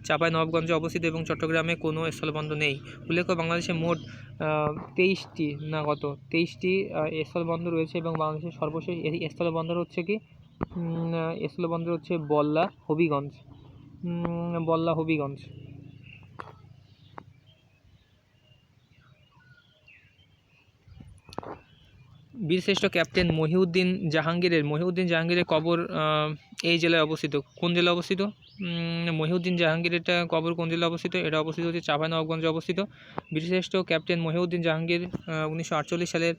চাঁপাইনবাবগঞ্জে অবস্থিত এবং চট্টগ্রামে কোনো স্থলবন্দর নেই। উল্লেখ্য, বাংলাদেশে মোট 23টি স্থলবন্দর রয়েছে এবং বাংলাদেশের সর্বশেষ স্থলবন্দর হচ্ছে বল্লা হবিগঞ্জ। বীরশ্রেষ্ঠ ক্যাপ্টেন মহিউদ্দিন জাহাঙ্গীরের কবর এই জেলায় অবস্থিত। কোন জেলায় অবস্থিত? মহিউদ্দিন জাহাঙ্গীরের কবর কোন জেলায় অবস্থিত? এটা অবস্থিত হচ্ছে চাঁপাইনবাবগঞ্জে অবস্থিত। বীরশ্রেষ্ঠ ক্যাপ্টেন মহিউদ্দিন জাহাঙ্গীর 1948 সালের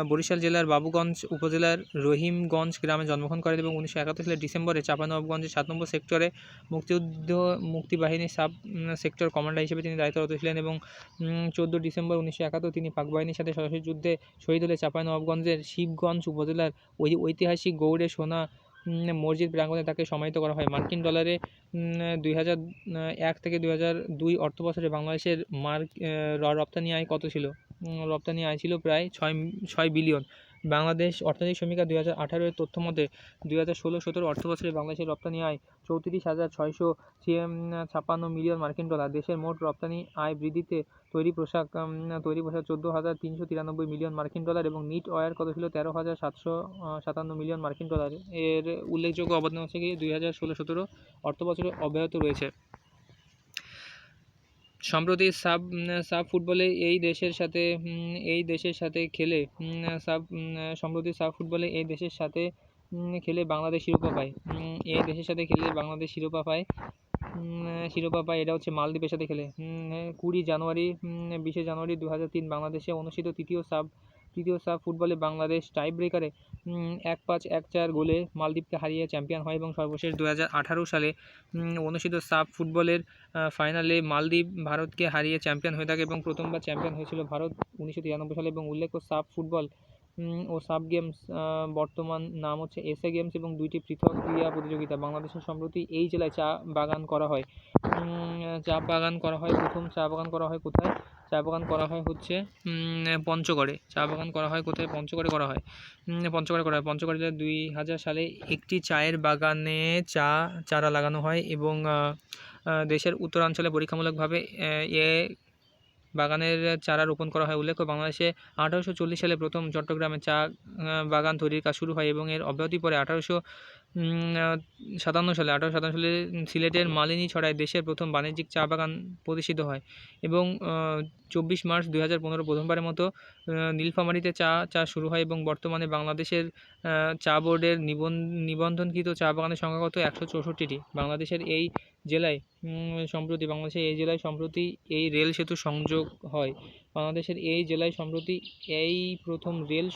বরিশাল জেলার বাবুগঞ্জ উপজেলার রহিমগঞ্জ গ্রামে জন্মগ্রহণ করেন এবং 1971 সালের ডিসেম্বরে চাঁপাইনবাবগঞ্জের 7 নম্বর সেক্টরে মুক্তিবাহিনীর সাব সেক্টর কমান্ডার হিসেবে তিনি দায়িত্বরত ছিলেন এবং 14 ডিসেম্বর 1971 তিনি পাক বাহিনীর সাথে সরাসরি যুদ্ধে শহীদ হলে চাঁপাইনবাবগঞ্জের শিবগঞ্জ উপজেলার ঐতিহাসিক গৌড়ে সোনা মসজিদ প্রাঙ্গণে তাকে সমাহিত করা হয়। মার্কিন ডলারে 2001 থেকে 2002 অর্থবছরে বাংলাদেশের রপ্তানি আয় কত ছিল? রপ্তানি আয় ছিল প্রায় 6 বিলিয়ন। বাংলাদেশ অর্থনৈতিক সমীক্ষা 2018 এর তথ্য মতে 2016-17 অর্থবছরে বাংলাদেশের রপ্তানি আয় 34,656 মিলিয়ন মার্কিন ডলার। দেশের মোট রপ্তানি আয় বৃদ্ধিতে তৈরি পোশাক 14,393 মিলিয়ন মার্কিন ডলার এবং নিট ওয়্যার কত ছিল 13,757 মিলিয়ন মার্কিন ডলার। এর উল্লেখযোগ্য অবদান হচ্ছে কি 2016-17 অর্থবছরে অব্যাহত রয়েছে। সম্প্রতি সাব ফুটবলে এই দেশের সাথে খেলে বাংলাদেশ শিরোপা পায়। এটা হচ্ছে মালদ্বীপের সাথে খেলে। 20 জানুয়ারি 2003 বাংলাদেশে অনুষ্ঠিত তৃতীয় সাব ফুটবলে বাংলাদেশ টাই ব্রেকারে 1-5-1-4 গোলে মালদ্বীপকে হারিয়ে চ্যাম্পিয়ন হয় এবং সর্বশেষ 2018 সালে অনুষ্ঠিত সাব ফুটবলের ফাইনালে মালদ্বীপ ভারতকে হারিয়ে চ্যাম্পিয়ন হয়ে থাকে এবং প্রথমবার চ্যাম্পিয়ন হয়েছিল ভারত 1993 সালে। এবং উল্লেখ্য, সাব ফুটবল ও সাব গেমস বর্তমান নাম হচ্ছে এসএ গেমস এবং দুইটি পৃথক ক্রীড়া প্রতিযোগিতা। বাংলাদেশের সম্প্রতি এই জেলায় চা বাগান করা হয়। প্রথম চা বাগান করা হয় কোথায়? চা বাগান করা হয় হচ্ছে পঞ্চগড়ে। পঞ্চগড়ে করা হয়। পঞ্চগড়ে 2000 সালে একটি চায়ের বাগানে চারা লাগানো হয় এবং দেশের উত্তরাঞ্চলে পরীক্ষামূলকভাবে এ বাগানের চারা রোপণ করা হয়। উল্লেখ্য, বাংলাদেশে 1840 সালে প্রথম চট্টগ্রামে চা বাগান তৈরির কাজ শুরু হয় এবং এর অব্যাহতি পরে 1857 সালে সিলেটের মালিনী ছড়ায় দেশের প্রথম বাণিজ্যিক চা বাগান প্রতিষ্ঠিত হয় এবং 24 মার্চ 2015 প্রথমবারের মতো নীলফামারীতে চা চাষ শুরু হয় এবং বর্তমানে বাংলাদেশের চা বোর্ডের নিবন্ধনকৃত চা বাগানের সংখ্যা কত? 164টি। বাংলাদেশের এই জেলায় সম্প্রতি এই রেল সেতু সংযোগ হয়। প্রথম রেল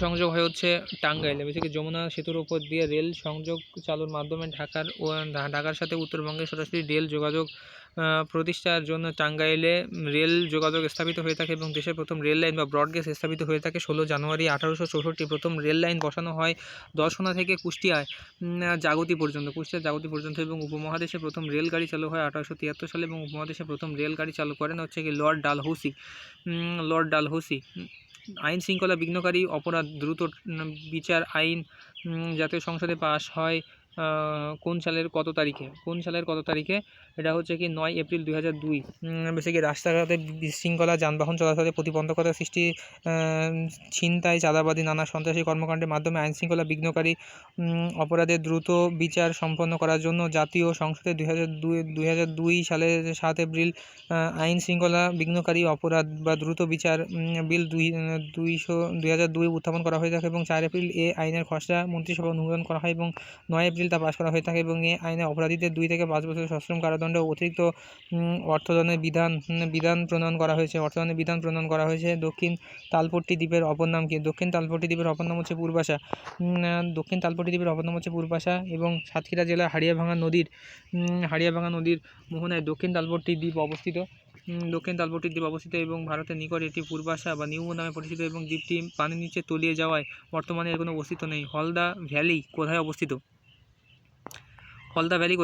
সংযোগ হচ্ছে টাঙ্গাইলে। বেসিক্যালি যমুনা সেতুর উপর দিয়ে রেল সংযোগ চালুর মাধ্যমে ঢাকার সাথে উত্তরবঙ্গের সরাসরি রেল যোগাযোগ প্রতিষ্ঠার জন্য টাঙ্গাইলে রেল যোগাযোগ স্থাপিত হয়ে থাকে এবং দেশের প্রথম রেল লাইন বা ব্রডগেজ স্থাপিত হয়ে থাকে 16 জানুয়ারি 1864। প্রথম রেল লাইন বসানো হয় দর্শনা থেকে কুষ্টিয়ার জাগতি পর্যন্ত এবং উপমহাদেশে প্রথম রেলগাড়ি চালু হয় 1873 সালে এবং উপমহাদেশে প্রথম রেলগাড়ি চালু করেন হচ্ছে কি লর্ড ডালহৌসি। আইন শৃঙ্খলা বিঘ্নকারী অপরাধ দ্রুত বিচার আইন জাতীয় সংসদে পাস হয় কোন সালের কত তারিখে? এটা হচ্ছে কি 9 এপ্রিল 2002। বেসিক্যালি রাস্তাঘাটে বিশৃঙ্খলা, যানবাহন চলাচলে প্রতিবন্ধকতা সৃষ্টি, ছিনতাই, চাঁদাবাজি, নানা সন্ত্রাসী কর্মকাণ্ডের মাধ্যমে আইন শৃঙ্খলা বিঘ্নকারী অপরাধের দ্রুত বিচার সম্পন্ন করার জন্য জাতীয় সংসদে 2002 সালের 7 এপ্রিল আইন শৃঙ্খলা বিঘ্নকারী অপরাধ বা দ্রুত বিচার বিল 2002 উত্থাপন করা হয়ে থাকে এবং 4 এপ্রিল এ আইনের খসড়া মন্ত্রিসভা অনুমোদন করা হয় এবং 9 এপ্রিল তা পাশ করা হয়ে থাকে এবং এই আইনে অপরাধীদের 2 থেকে 5 বছরের সশ্রম কারাদণ্ড ও অতিরিক্ত অর্থদণ্ডের বিধান প্রণয়ন করা হয়েছে। দক্ষিণ তালপট্টি দ্বীপের অপর নাম কি? দক্ষিণ তালপট্টি দ্বীপের অপর নাম হচ্ছে পূর্বাশা। এবং সাতক্ষীরা জেলার হাড়িয়াভাঙা নদীর মোহনায় দক্ষিণ তালপট্টি দ্বীপ অবস্থিত এবং ভারতের নিকট এটি পূর্বাশা বা নিউ নামে পরিচিত এবং দ্বীপটি পানির নিচে তলিয়ে যাওয়ায় বর্তমানে এর কোনো অস্তিত্ব নেই। হলদা ভ্যালি কোথায় অবস্থিত? হলদা ভ্যালি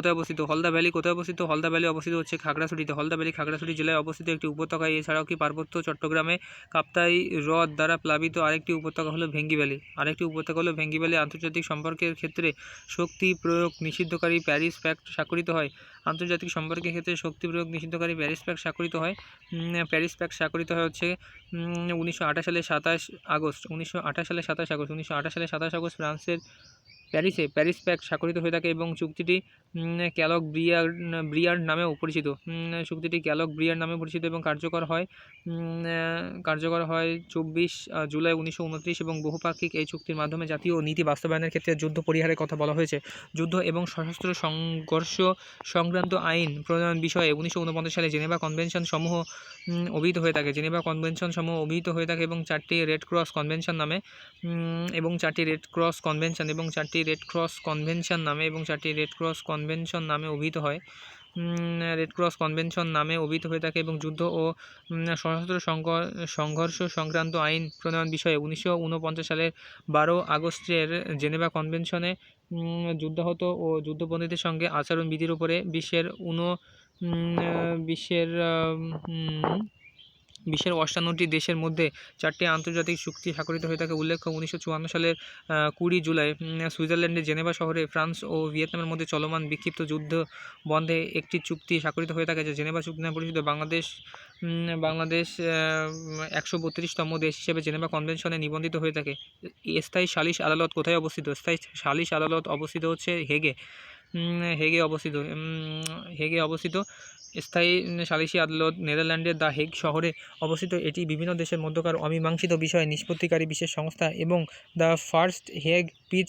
অবস্থিত হচ্ছে খাগড়াছড়িতে। হলদা ভ্যালি খাগড়াছড়ি জেলায় অবস্থিত একটি উপত্যকা। এছাড়াও কি পার্বত্য চট্টগ্রামে কাপ্তাই হ্রদ দ্বারা প্লাবিত আরেকটি উপত্যকা হলো ভেঙ্গি ভ্যালি। আন্তর্জাতিক সম্পর্কের ক্ষেত্রে শক্তি প্রয়োগ নিষিদ্ধকারী প্যারিস প্যাক্ট স্বাক্ষরিত হয়। প্যারিস প্যাক্ট স্বাক্ষরিত হয় হচ্ছে 1928 সালে 27 আগস্ট। 1928 সালে ফ্রান্সের প্যারিস প্যাক্ট স্বাক্ষরিত হয়ে থাকে এবং চুক্তিটি ক্যালক ব্রিয়ার্ড নামেও পরিচিত। এবং কার্যকর হয় 24 জুলাই 1929 এবং বহুপাক্ষিক এই চুক্তির মাধ্যমে জাতীয় নীতি বাস্তবায়নের ক্ষেত্রে যুদ্ধ পরিহারের কথা বলা হয়েছে। যুদ্ধ এবং সশস্ত্র সংঘর্ষ সংক্রান্ত আইন প্রণয়ন বিষয়ে 1949 সালে জেনেভা কনভেনশন সমূহ অভিহিত হয়ে থাকে এবং 4টি রেড ক্রস কনভেনশন নামে অভিহিত হয় এবং যুদ্ধ ও সশস্ত্র সংঘর্ষ সংক্রান্ত আইন প্রণয়ন বিষয়ে 1949 সালের 12 আগস্টের জেনেভা কনভেনশনে যুদ্ধাহত ও যুদ্ধবন্দীদের সঙ্গে আচরণ বিধির উপরে বিশ্বের 58টি দেশের মধ্যে 4টি আন্তর্জাতিক চুক্তি স্বাক্ষরিত হয়ে থাকে। উল্লেখ্য 1954 সালের 20 জুলাই সুইজারল্যান্ডের জেনেভা শহরে ফ্রান্স ও ভিয়েতনামের মধ্যে চলমান বিক্ষিপ্ত যুদ্ধ বন্ধে একটি চুক্তি স্বাক্ষরিত হয়ে থাকে, যা জেনেভা চুক্তি নামে পরিচিত। বাংলাদেশ 132তম দেশ হিসেবে জেনেভা কনভেনশনে নিবন্ধিত হয়ে থাকে। স্থায়ী সালিশ আদালত কোথায় অবস্থিত? স্থায়ী সালিশ আদালত অবস্থিত হচ্ছে হেগে অবস্থিত। স্থায়ী সালিসি আদালত নেদারল্যান্ডের দ্য হেগ শহরে অবস্থিত। এটি বিভিন্ন দেশের মধ্যকার অমীমাংসিত বিষয় নিষ্পত্তিকারী বিশেষ সংস্থা এবং the first Hague peace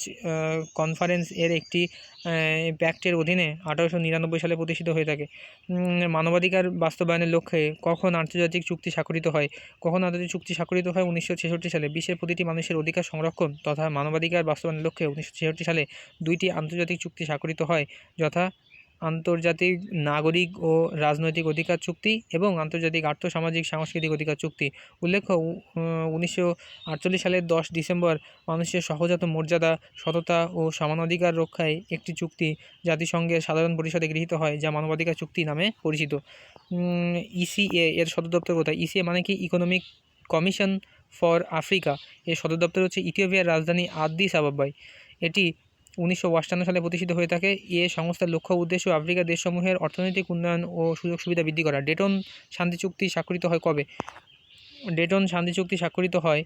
conference এর একটি প্যাক্টের অধীনে 1899 সালে প্রতিষ্ঠিত হয়ে থাকে। মানবাধিকার বাস্তবায়নের লক্ষ্যে কখন আন্তর্জাতিক চুক্তি স্বাক্ষরিত হয়? 1966 সালে। বিশ্বের প্রতিটি মানুষের অধিকার সংরক্ষণ তথা মানবাধিকার বাস্তবায়নের লক্ষ্যে 1966 সালে 2টি আন্তর্জাতিক চুক্তি স্বাক্ষরিত হয়, যথা আন্তর্জাতিক নাগরিক ও রাজনৈতিক অধিকার চুক্তি এবং আন্তর্জাতিক আর্থ-সামাজিক সাংস্কৃতিক অধিকার চুক্তি। উল্লেখ্য 1948 সালের 10 ডিসেম্বর মানুষের সহজাত মর্যাদা, সততা ও সমানাধিকার রক্ষায় একটি চুক্তি জাতিসংঘের সাধারণ পরিষদে গৃহীত হয়, যা মানবাধিকার চুক্তি নামে পরিচিত। ইসিএ এর সদর দপ্তর কোথায়? ইসিএ মানে কি? Economic commission for Africa. এর সদর দপ্তর হচ্ছে ইথিওপিয়ার রাজধানী আদিস আবাবায়। এটি 1958 সালে প্রতিষ্ঠিত হয়ে থাকে। এ সংস্থার লক্ষ্য উদ্দেশ্য আফ্রিকার দেশসমূহের অর্থনৈতিক উন্নয়ন ও সুযোগ সুবিধা বৃদ্ধি করা। ডেটন শান্তি চুক্তি স্বাক্ষরিত হয় কবে? ডেটন শান্তি চুক্তি স্বাক্ষরিত হয়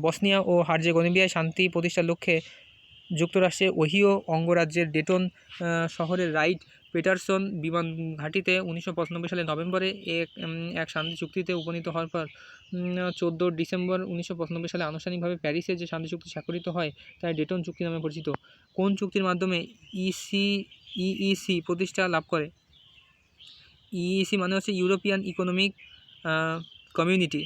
বসনিয়া ও হার্জেগোভিনায় শান্তি প্রতিষ্ঠার লক্ষ্যে যুক্তরাষ্ট্রের ওহিও অঙ্গরাজ্যের ডেটন শহরের রাইট পেটারসন বিমান ঘাঁটিতে 1995 সালের নভেম্বরে এক শান্তি চুক্তিতে উপনীত হওয়ার পর 14 ডিসেম্বর 1995 সালে আনুষ্ঠানিকভাবে প্যারিসে যে শান্তি চুক্তি স্বাক্ষরিত হয় তাই ডেটন চুক্তি নামে পরিচিত। কোন চুক্তির মাধ্যমে ইইসি প্রতিষ্ঠা লাভ করে? ইইসি মানে হচ্ছে ইউরোপিয়ান ইকোনমিক কমিউনিটি।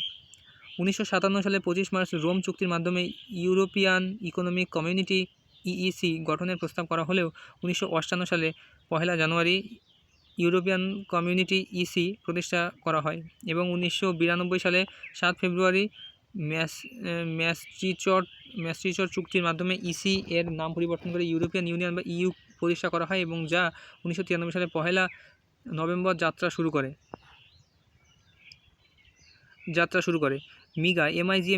1957 সালে 25 মার্চ রোম চুক্তির মাধ্যমে ইউরোপিয়ান ইকোনমিক কমিউনিটি ইইসি গঠনের প্রস্তাব করা হলেও 1958 সালে 1 জানুয়ারি ইউরোপিয়ান কমিউনিটি ইসি প্রতিষ্ঠা করা হয় এবং 1992 সালে 7 ফেব্রুয়ারি ম্যাস্ট্রিচট চুক্তির মাধ্যমে ইসি এর নাম পরিবর্তন করে ইউরোপিয়ান ইউনিয়ন বা ইইউ প্রতিষ্ঠা করা হয় এবং যা 1993 সালে 1 নভেম্বর যাত্রা শুরু করে। মিগা MIGA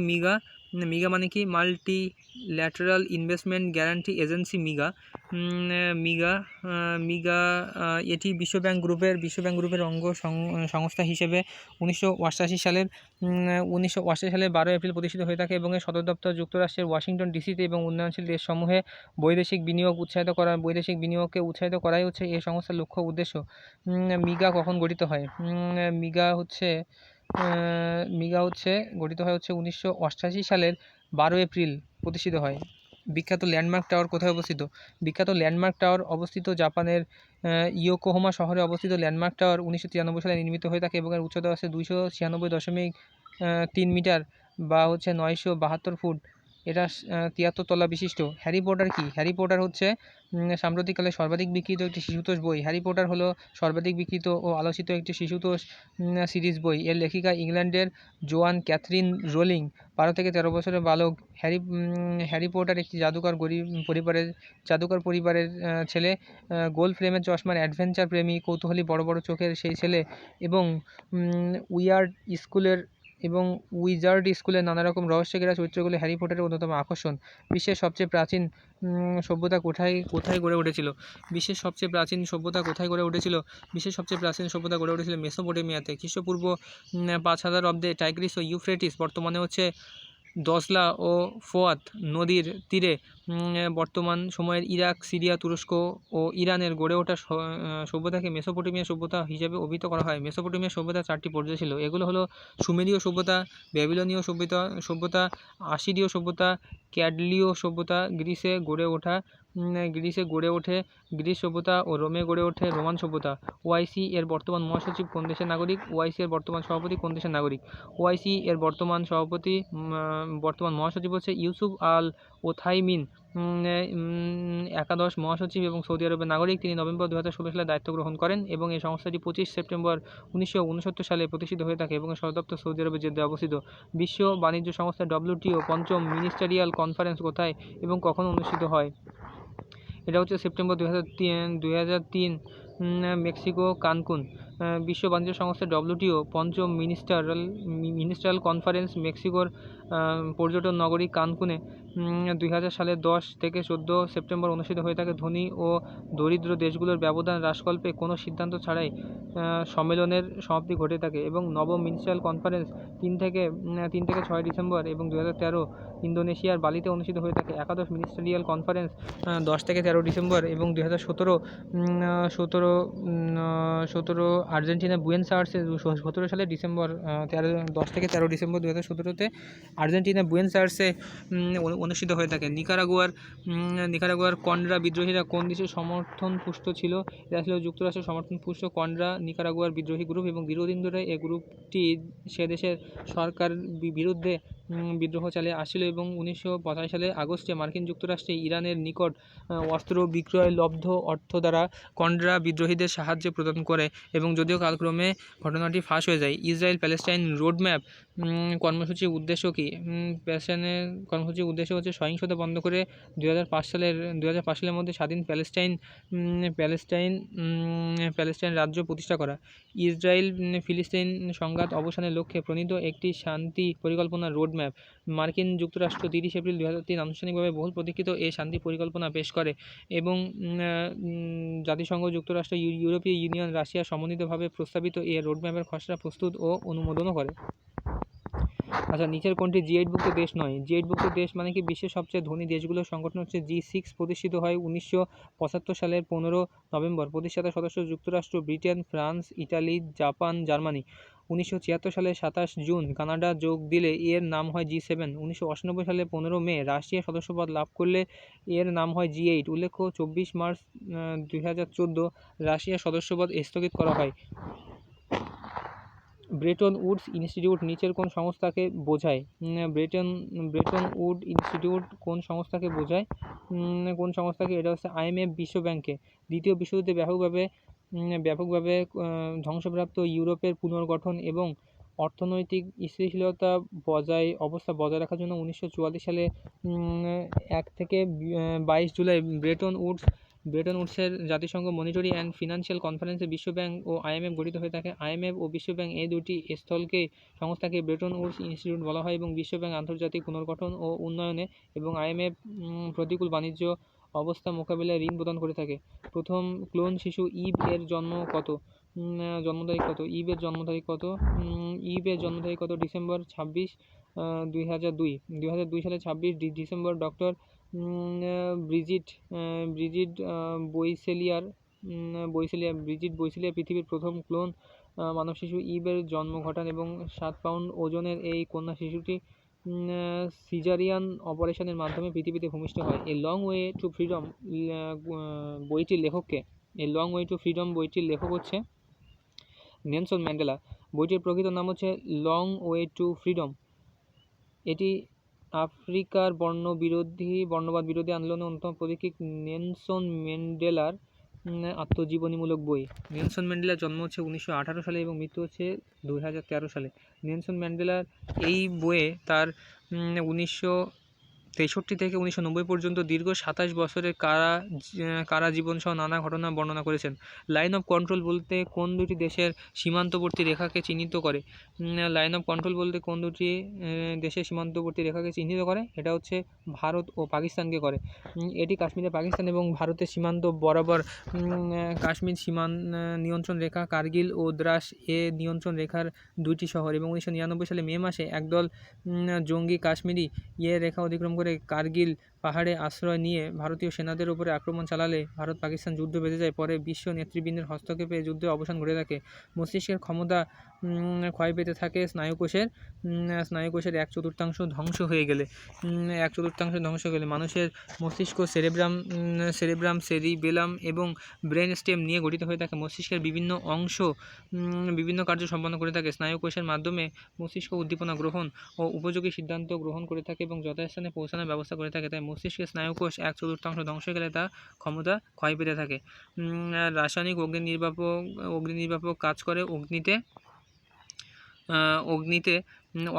মিগা মানে কি? Multilateral investment guarantee agency. MIGA এটি বিশ্বব্যাংক গ্রুপের অঙ্গ সংস্থা হিসেবে 1988 সালের 12 এপ্রিল প্রতিষ্ঠিত হয়ে থাকে এবং এর সদর দপ্তর যুক্তরাষ্ট্রের ওয়াশিংটন ডিসিতে এবং উন্নয়নশীল দেশসমূহে বৈদেশিক বিনিয়োগকে উৎসাহিত করাই হচ্ছে এই সংস্থার লক্ষ্য উদ্দেশ্য। মিগা কখন গঠিত হয়? মিগা গঠিত হয় 1988 সালের 12 এপ্রিল প্রতিষ্ঠিত হয়। বিখ্যাত ল্যান্ডমার্ক টাওয়ার কোথায় অবস্থিত? বিখ্যাত ল্যান্ডমার্ক টাওয়ার অবস্থিত জাপানের ইয়োকোহামা শহরে অবস্থিত। ল্যান্ডমার্ক টাওয়ার 1993 সালে নির্মিত হয়ে থাকে এবং এর উচ্চতা আছে 296.3 মিটার বা হচ্ছে 972 ফুট। এটা 73 তলা বিশিষ্ট। হ্যারি পটার কি? হ্যারি পটার হচ্ছে সাম্প্রতিককালে সর্বাধিক বিক্রিত একটি শিশুতোষ বই। হ্যারি পটার হলো সর্বাধিক বিক্রিত ও আলোচিত একটি শিশুতোষ সিরিজ বই। এর লেখিকা ইংল্যান্ডের জোয়ান ক্যাথরিন রোলিং। 12 থেকে 13 বছরের বালক হ্যারি পটার একটি জাদুকর পরিবারের ছেলে। গোল ফ্রেমের চশমার অ্যাডভেঞ্চার প্রেমী, কৌতূহলী, বড় বড় চোখের সেই ছেলে এবং উইজার্ড স্কুলের নানা রকম রহস্যঘেরা চরিত্রগুলো হ্যারি পটারের অন্যতম আকর্ষণ। বিশ্বের সবচেয়ে প্রাচীন সভ্যতা কোথায় গড়ে উঠেছিল? বিশ্বের সবচেয়ে প্রাচীন সভ্যতা কোথায় গড়ে উঠেছিল? বিশ্বের সবচেয়ে প্রাচীন সভ্যতা গড়ে উঠেছিল মেসোপটেমিয়াতে। খ্রিস্টপূর্ব 5000 অব্দে টাইগ্রিস ও ইউফ্রেটিস বর্তমানে হচ্ছে দজলা ও ফোয়াত নদীর তীরে বর্তমান সময়ের ইরাক, সিরিয়া, তুরস্ক ও ইরানের গড়ে ওঠা সভ্যতাকে মেসোপটেমিয়া সভ্যতা হিসেবে অভিহিত করা হয়। মেসোপটেমিয়া সভ্যতার 4টি পর্যায় ছিল। এগুলো হলো সুমেরীয় সভ্যতা, ব্যাবিলনীয় সভ্যতা, আসিরীয় সভ্যতা, ক্যাডলীয় সভ্যতা, গ্রিসে গড়ে ওঠে গ্রিস সভ্যতা ও রোমে গড়ে ওঠে রোমান সভ্যতা। ওআইসি এর বর্তমান মহাসচিব কোন দেশের নাগরিক? ওআইসি এর বর্তমান সভাপতি কোন দেশের নাগরিক? ওআইসি এর বর্তমান মহাসচিব হচ্ছে ইউসুফ আল ওথাইমিন, একাদশ মহাসচিব এবং সৌদি আরবের নাগরিক। তিনি নভেম্বর 2016 সালে দায়িত্ব গ্রহণ করেন এবং এই সংস্থাটি 25 সেপ্টেম্বর 1969 সালে প্রতিষ্ঠিত হয়ে থাকে এবং সদর দপ্তর সৌদি আরবের জেদ্দায় অবস্থিত। বিশ্ব বাণিজ্য সংস্থা WTO পঞ্চম মিনিস্টারিয়াল কনফারেন্স কোথায় এবং কখন অনুষ্ঠিত হয়? এটা হচ্ছে সেপ্টেম্বর 2003 মেক্সিকো কানকুন। বিশ্ব বাণিজ্য সংস্থা WTO পঞ্চম মিনিস্টারাল কনফারেন্স মেক্সিকোর পর্যটন নগরী কানকুনে 2000 সালের 10 থেকে 14 সেপ্টেম্বর অনুষ্ঠিত হয়ে থাকে। ধনী ও দরিদ্র দেশগুলোর ব্যবধান হ্রাসকল্পে কোনো সিদ্ধান্ত ছাড়াই সম্মেলনের সমাপ্তি ঘটে থাকে এবং নবম মিনিস্টারাল কনফারেন্স 3 থেকে 6 ডিসেম্বর এবং 2013 ইন্দোনেশিয়ার বালিতে অনুষ্ঠিত হয়ে থাকে। একাদশ মিনিস্টারিয়াল কনফারেন্স 10 থেকে 13 ডিসেম্বর এবং 2017 আর্জেন্টিনা বুয়েনোস আয়ার্সে 17 সালে ডিসেম্বর 10 থেকে 13 ডিসেম্বর 2017-তে আর্জেন্টিনা বুয়েনোস আয়ার্সে অনুষ্ঠিত হয়ে থাকে। নিকারাগুয়ার কনরা বিদ্রোহীরা কোন দেশের সমর্থনপুষ্ট ছিল? এরা ছিল যুক্তরাষ্ট্রের সমর্থনপুষ্ট কনরা নিকারাগুয়ার বিদ্রোহী গ্রুপ এবং দীর্ঘদিন ধরে এই গ্রুপটি সে দেশের সরকার বিরুদ্ধে বিদ্রোহ চালিয়ে আসছিল এবং 1985 সালে আগস্টে মার্কিন যুক্তরাষ্ট্রে ইরানের নিকট অস্ত্র বিক্রয় লব্ধ অর্থ দ্বারা কনরা বিদ্রোহীদের সাহায্য প্রদান করে এবং যদিও কালক্রমে ঘটনাটি ফাঁস হয়ে যায়। ইসরায়েল প্যালেস্টাইন রোডম্যাপ কর্মসূচির উদ্দেশ্য কী? প্যালেস্টাইনের কর্মসূচির উদ্দেশ্য হচ্ছে সহিংসতা বন্ধ করে 2005 সালের মধ্যে স্বাধীন প্যালেস্টাইন রাজ্য প্রতিষ্ঠা করা। ইসরায়েল ফিলিস্তিন সংঘাত অবসানের লক্ষ্যে প্রণীত একটি শান্তি পরিকল্পনা রোডম্যাপ। মার্কিন যুক্তরাষ্ট্র 30 এপ্রিল 2003 আনুষ্ঠানিকভাবে বহুল প্রতীক্ষিত এই শান্তি পরিকল্পনা পেশ করে এবং জাতিসংঘ, যুক্তরাষ্ট্র, ইউরোপীয় ইউনিয়ন, রাশিয়া সমন্বিতভাবে প্রস্তাবিত এই রোডম্যাপের খসড়া প্রস্তুত ও অনুমোদনও করে। আচ্ছা, নিচের কোনটি G8 ভুক্ত দেশ নয়? G8 ভুক্ত দেশ মানে কি? বিশ্বের সবচেয়ে ধনী দেশগুলোর সংগঠন হচ্ছে G6, প্রতিষ্ঠিত হয় 1975 সালের 15 নভেম্বর। প্রতিষ্ঠাতা সদস্য যুক্তরাষ্ট্র, Britain, France, Italy, Japan, Germany. 1976 সালের 27 জুন কানাডা যোগ দিলে এর নাম হয় G7। 1998 সালের 15 মে রাশিয়া সদস্যপদ লাভ করলে এর নাম হয় G8। উল্লেখ্য 24 মার্চ 2014 রাশিয়ার সদস্যপদ স্থগিত করা হয়। ব্রেটন উডস ইনস্টিটিউট নিচের কোন সংস্থাকে বোঝায়? ব্রেটন উড ইনস্টিটিউট কোন সংস্থাকে বোঝায়? এটা হচ্ছে IMF বিশ্ব ব্যাংকে। দ্বিতীয় বিশ্বযুদ্ধে ব্যাপকভাবে ধ্বংসপ্রাপ্ত ইউরোপের পুনর্গঠন এবং অর্থনৈতিক স্থিতিশীলতা অবস্থা বজায় রাখার জন্য 1944 সালে 1 থেকে 22 জুলাই ব্রেটন উডসের জাতিসংঘ মনিটারি অ্যান্ড ফিনান্সিয়াল কনফারেন্সে বিশ্বব্যাংক ও IMF গঠিত হয়ে থাকে। IMF ও বিশ্বব্যাংক এই দুটি সংস্থাকে ব্রেটন উডস ইনস্টিটিউট বলা হয় এবং বিশ্বব্যাংক আন্তর্জাতিক পুনর্গঠন ও উন্নয়নে এবং IMF প্রতিকূল বাণিজ্য অবস্থা মোকাবিলায় ঋণ প্রদান করে থাকে। প্রথম ক্লোন শিশু ইভ এর জন্ম তারিখ কত? ইভের জন্ম তারিখ কত? ডিসেম্বর 26, 2002 সালে 26 ডিসেম্বর ডক্টর ব্রিজিট বইসেলিয়ার পৃথিবীর প্রথম ক্লোন মানব শিশু ইভের জন্ম ঘটান এবং 7 পাউন্ড ওজনের এই কন্যা শিশুটি সিজারিয়ান অপারেশনের মাধ্যমে পৃথিবীতে ভূমিষ্ঠ হয়। A long way to freedom বইটির লেখককে? A long way to freedom বইটির লেখক হচ্ছে নেলসন ম্যান্ডেলা। বইটির প্রকৃত নাম হচ্ছে লং ওয়ে টু ফ্রিডম। এটি আফ্রিকার বর্ণবাদ বিরোধী আন্দোলনের অন্যতম প্রতীক নেলসন ম্যান্ডেলার আত্মজীবনীমূলক বই। নেলসন ম্যান্ডেলার জন্ম হচ্ছে 1918 সালে এবং মৃত্যু হচ্ছে 2013 সালে। নেলসন ম্যান্ডেলার এই বইয়ে তার 1963 থেকে 1990 পর্যন্ত দীর্ঘ 27 বছরের কারা জীবন সহ নানা ঘটনা বর্ণনা করেছেন। লাইন অফ কন্ট্রোল বলতে কোন দুটি দেশের সীমান্তবর্তী রেখাকে চিহ্নিত করে? লাইন অফ কন্ট্রোল বলতে কোন দুটি দেশের সীমান্তবর্তী রেখাকে চিহ্নিত করে? এটা হচ্ছে ভারত ও পাকিস্তানকে করে। এটি কাশ্মীরে পাকিস্তান এবং ভারতের সীমান্ত বরাবর কাশ্মীর নিয়ন্ত্রণ রেখা, কার্গিল ও দ্রাস এ নিয়ন্ত্রণ রেখার দুইটি শহর। এবং 1999 সালে মে মাসে একদল জঙ্গি কাশ্মীরি রেখা অতিক্রম করে কার্গিল পাহাড়ে আশ্রয় নিয়ে ভারতীয় সেনাদের উপরে আক্রমণ চালালে ভারত পাকিস্তান যুদ্ধ বেঁধে যায়। পরে বিশ্ব নেতৃবৃন্দের হস্তক্ষেপে যুদ্ধের অবসান ঘটে থাকে। মস্তিষ্কের ক্ষমতা ক্ষয় পেতে থাকে স্নায়ুকোষের 1/4 ধ্বংস হয়ে গেলে। মানুষের মস্তিষ্ক সেরেব্রাম, সেরিবেলাম এবং ব্রেন স্টেম নিয়ে গঠিত হয়ে থাকে। মস্তিষ্কের বিভিন্ন অংশ বিভিন্ন কার্য সম্পন্ন করে থাকে। স্নায়ুকোষের মাধ্যমে মস্তিষ্ক উদ্দীপনা গ্রহণ ও উপযোগী সিদ্ধান্ত গ্রহণ করে থাকে এবং যথাস্থানে পৌঁছানোর ব্যবস্থা করে থাকে। তাই মস্তিষ্কের স্নায়ুকোষ 1/4 ধ্বংস হয়ে গেলে তা ক্ষমতা ক্ষয় পেতে থাকে। রাসায়নিক অগ্নিনির্বাপক কাজ করে। অগ্নিতে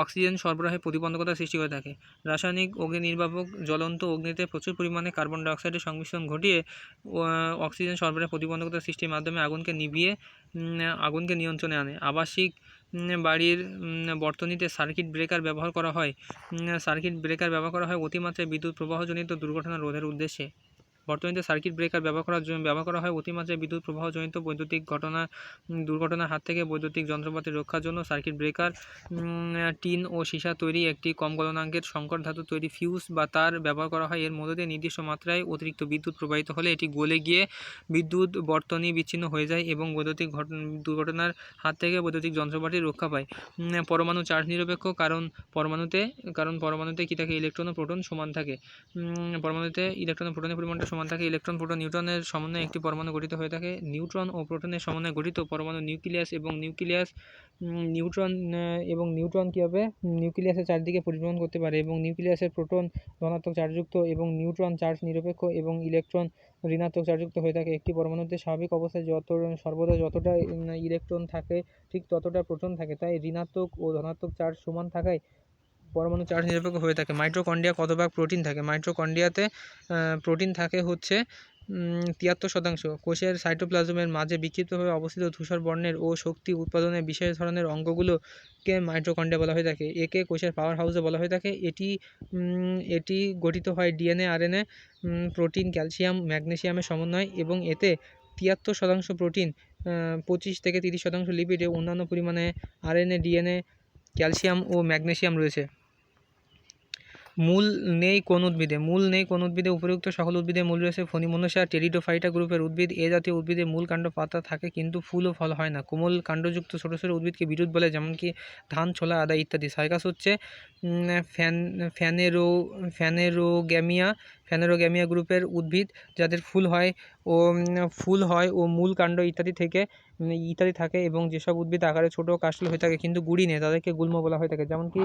অক্সিজেন সরবরাহে প্রতিবন্ধকতা সৃষ্টি করে থাকে। রাসায়নিক অগ্নিনির্বাপক জ্বলন্ত অগ্নিতে প্রচুর পরিমাণে কার্বন ডাইঅক্সাইডের সংমিশ্রণ ঘটিয়ে অক্সিজেন সরবরাহে প্রতিবন্ধকতা সৃষ্টির মাধ্যমে আগুনকে নিয়ন্ত্রণে আনে। আবাসিক বাড়ির বর্তনীতে সার্কিট ব্রেকার ব্যবহার করা হয়। অতিমাত্রায় বিদ্যুৎ প্রবাহজনিত দুর্ঘটনা রোধের উদ্দেশ্যে। বর্তমানে সার্কিট ব্রেকার ব্যবহার করা হয় অতিমাত্রায় বিদ্যুৎ প্রবাহজনিত বৈদ্যুতিক দুর্ঘটনার হাত থেকে বৈদ্যুতিক যন্ত্রপাতি রক্ষার জন্য। সার্কিট ব্রেকার টিন ও সীসা তৈরি একটি কম গলনাঙ্কের সংকর ধাতু তৈরি ফিউজ বা তার ব্যবহার করা হয়। এর মধ্য দিয়ে নির্দিষ্ট মাত্রায় অতিরিক্ত বিদ্যুৎ প্রবাহিত হলে এটি গলে গিয়ে বিদ্যুৎ বর্তনী বিচ্ছিন্ন হয়ে যায় এবং বৈদ্যুতিক দুর্ঘটনার হাত থেকে বৈদ্যুতিক যন্ত্রপাতি রক্ষা পায়। পরমাণু চার্জ নিরপেক্ষ কারণ পরমাণুতে কী থাকে? ইলেকট্রন ও প্রোটন সমান থাকে। পরমাণুতে ইলেকট্রন ও প্রোটনের পরিমাণটা সমান থাকে। ইলেকট্রন, প্রোটন, নিউট্রনের সমন্বয়ে একটি পরমাণু গঠিত হয়ে থাকে। নিউট্রন ও প্রোটনের সমন্বয়ে গঠিত পরমাণু নিউট্রন কী হবে? নিউক্লিয়াসের চারদিকে পরিভ্রমণ করতে পারে এবং নিউক্লিয়াসের প্রোটন ধনাত্মক চার্জযুক্ত এবং নিউট্রন চার্জ নিরপেক্ষ এবং ইলেকট্রন ঋণাত্মক চার্জযুক্ত হয়ে থাকে। একটি পরমাণুতে স্বাভাবিক অবস্থায় সর্বদা যতটা ইলেকট্রন থাকে ঠিক ততটা প্রোটন থাকে। তাই ঋণাত্মক ও ধনাত্মক চার্জ সমান থাকায় পরমাণু চার্জ নিরপেক্ষ হয়ে থাকে। মাইটোকন্ড্রিয়া কত ভাগ প্রোটিন থাকে? মাইটোকন্ড্রিয়াতে প্রোটিন থাকে হচ্ছে 73%। কোষের সাইটোপ্লাজমের মাঝে বিক্ষিপ্তভাবে অবস্থিত ধূসর বর্ণের ও শক্তি উৎপাদনের বিশেষ ধরনের অঙ্গগুলোকে মাইটোকন্ড্রিয়া বলা হয়ে থাকে। একে কোষের পাওয়ার হাউসও বলা হয়ে থাকে। এটি গঠিত হয় ডিএনএ, আরএনএ, প্রোটিন, ক্যালসিয়াম, ম্যাগনেসিয়ামের সমন্বয় এবং এতে 73% প্রোটিন, 25 থেকে 30% লিপিড ও অন্যান্য পরিমাণে আরএনএ, ডিএনএ, ক্যালসিয়াম ও ম্যাগনেসিয়াম রয়েছে। মূল নেই কোন উদ্ভিদে? উপরিউক্ত সকল উদ্ভিদে মূল রয়েছে। ফণিমনসা টেরিডোফাইটা গ্রুপের উদ্ভিদ। এ জাতীয় উদ্ভিদে মূল, কাণ্ড, পাতা থাকে কিন্তু ফুল ও ফল হয় না। কোমল কাণ্ডযুক্ত ছোট ছোট উদ্ভিদকে বিরুৎ বলে, যেমন কি ধান, ছোলা, আদা ইত্যাদি। সাইকাস হচ্ছে ফ্যানেরোগ্যামিয়া গ্রুপের উদ্ভিদ যাদের ফুল হয় ও মূল, কাণ্ড ইত্যাদি থাকে এবং যেসব উদ্ভিদ আকারে ছোট কাষ্ঠল হয়ে থাকে কিন্তু গুড়ি নেই তাদেরকে গুল্ম বলা হয়ে থাকে, যেমন কি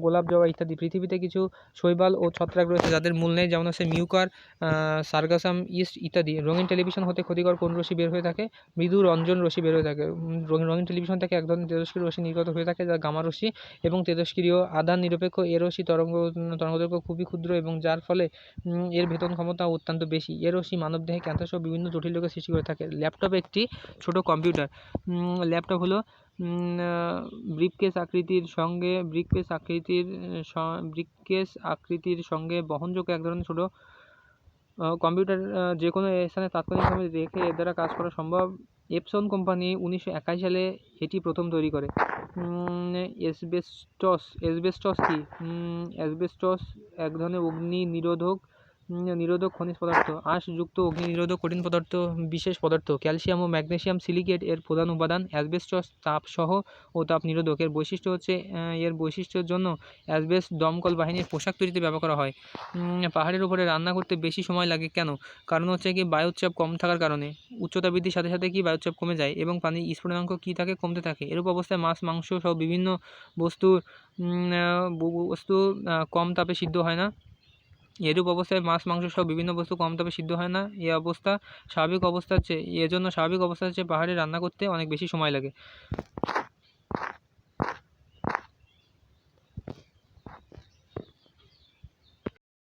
গোলাপ, জবা ইত্যাদি। পৃথিবীতে কিছু শৈবাল ও ছত্রাক রয়েছে যাদের মূল নেই, যেমন হচ্ছে মিউকার, সার্গাসাম ইস্ট ইত্যাদি। রঙিন টেলিভিশন হতে ক্ষতিকর কোন রশ্মি বের হয়ে থাকে? মৃদু রঞ্জন রশ্মি বের হয়ে থাকে। রঙিন টেলিভিশন থেকে এক ধরনের তেজস্ক্রিয় রশ্মি নির্গত হয়ে থাকে যা গামা রশ্মি এবং তেজস্ক্রিয় আধান নিরপেক্ষ। এ রশ্মি তরঙ্গদৈর্ঘ্য খুবই ক্ষুদ্র এবং যার ফলে এর ভেদন ক্ষমতা অত্যন্ত বেশি। এ রশ্মি মানবদেহে ক্যান্সার সহ বিভিন্ন জটিল রোগের সৃষ্টি করে থাকে। ল্যাপটপ একটি ছোট কম্পিউটার। ল্যাপটপ হলো ব্রিফকেস আকৃতির সঙ্গে বহনযোগ্য এক ধরনের ছোট কম্পিউটার। যে কোনো স্থানে তাৎক্ষণিকভাবে রেখে এর দ্বারা কাজ করা সম্ভব। এপসন কোম্পানি 1981 সালে এটি প্রথম তৈরি করে। অ্যাসবেস্টস কি? অ্যাসবেস্টস এক ধরনের অগ্নি নিরোধক নিরোধক খনিজ পদার্থ। আঁশযুক্ত অগ্নি নিরোধক কঠিন পদার্থ বিশেষ পদার্থ। ক্যালসিয়াম ও ম্যাগনেসিয়াম সিলিকেট এর প্রধান উপাদান। অ্যাসবেস্টস তাপসহ ও তাপ নিরোধক। এর বৈশিষ্ট্যের জন্য অ্যাসবেস্টস দমকল বাহিনীর পোশাক তৈরিতে ব্যবহার করা হয়। পাহাড়ের উপরে রান্না করতে বেশি সময় লাগে কেন? কারণ হচ্ছে কি বায়ুর চাপ কম থাকার কারণে। উচ্চতা বৃদ্ধির সাথে সাথে কি বায়ুর চাপ কমে যায় এবং পানির স্ফুটনাঙ্ক কী থাকে? কমতে থাকে। এরূপ অবস্থায় মাছ মাংস সহ বিভিন্ন বস্তু কম তাপে সিদ্ধ হয় না। এরূপ অবস্থায় মাছ মাংস সহ বিভিন্ন বস্তু কম তাপে সিদ্ধ হয় না। এজন্য স্বাভাবিক অবস্থার চেয়ে পাহাড়ে রান্না করতে অনেক বেশি সময় লাগে।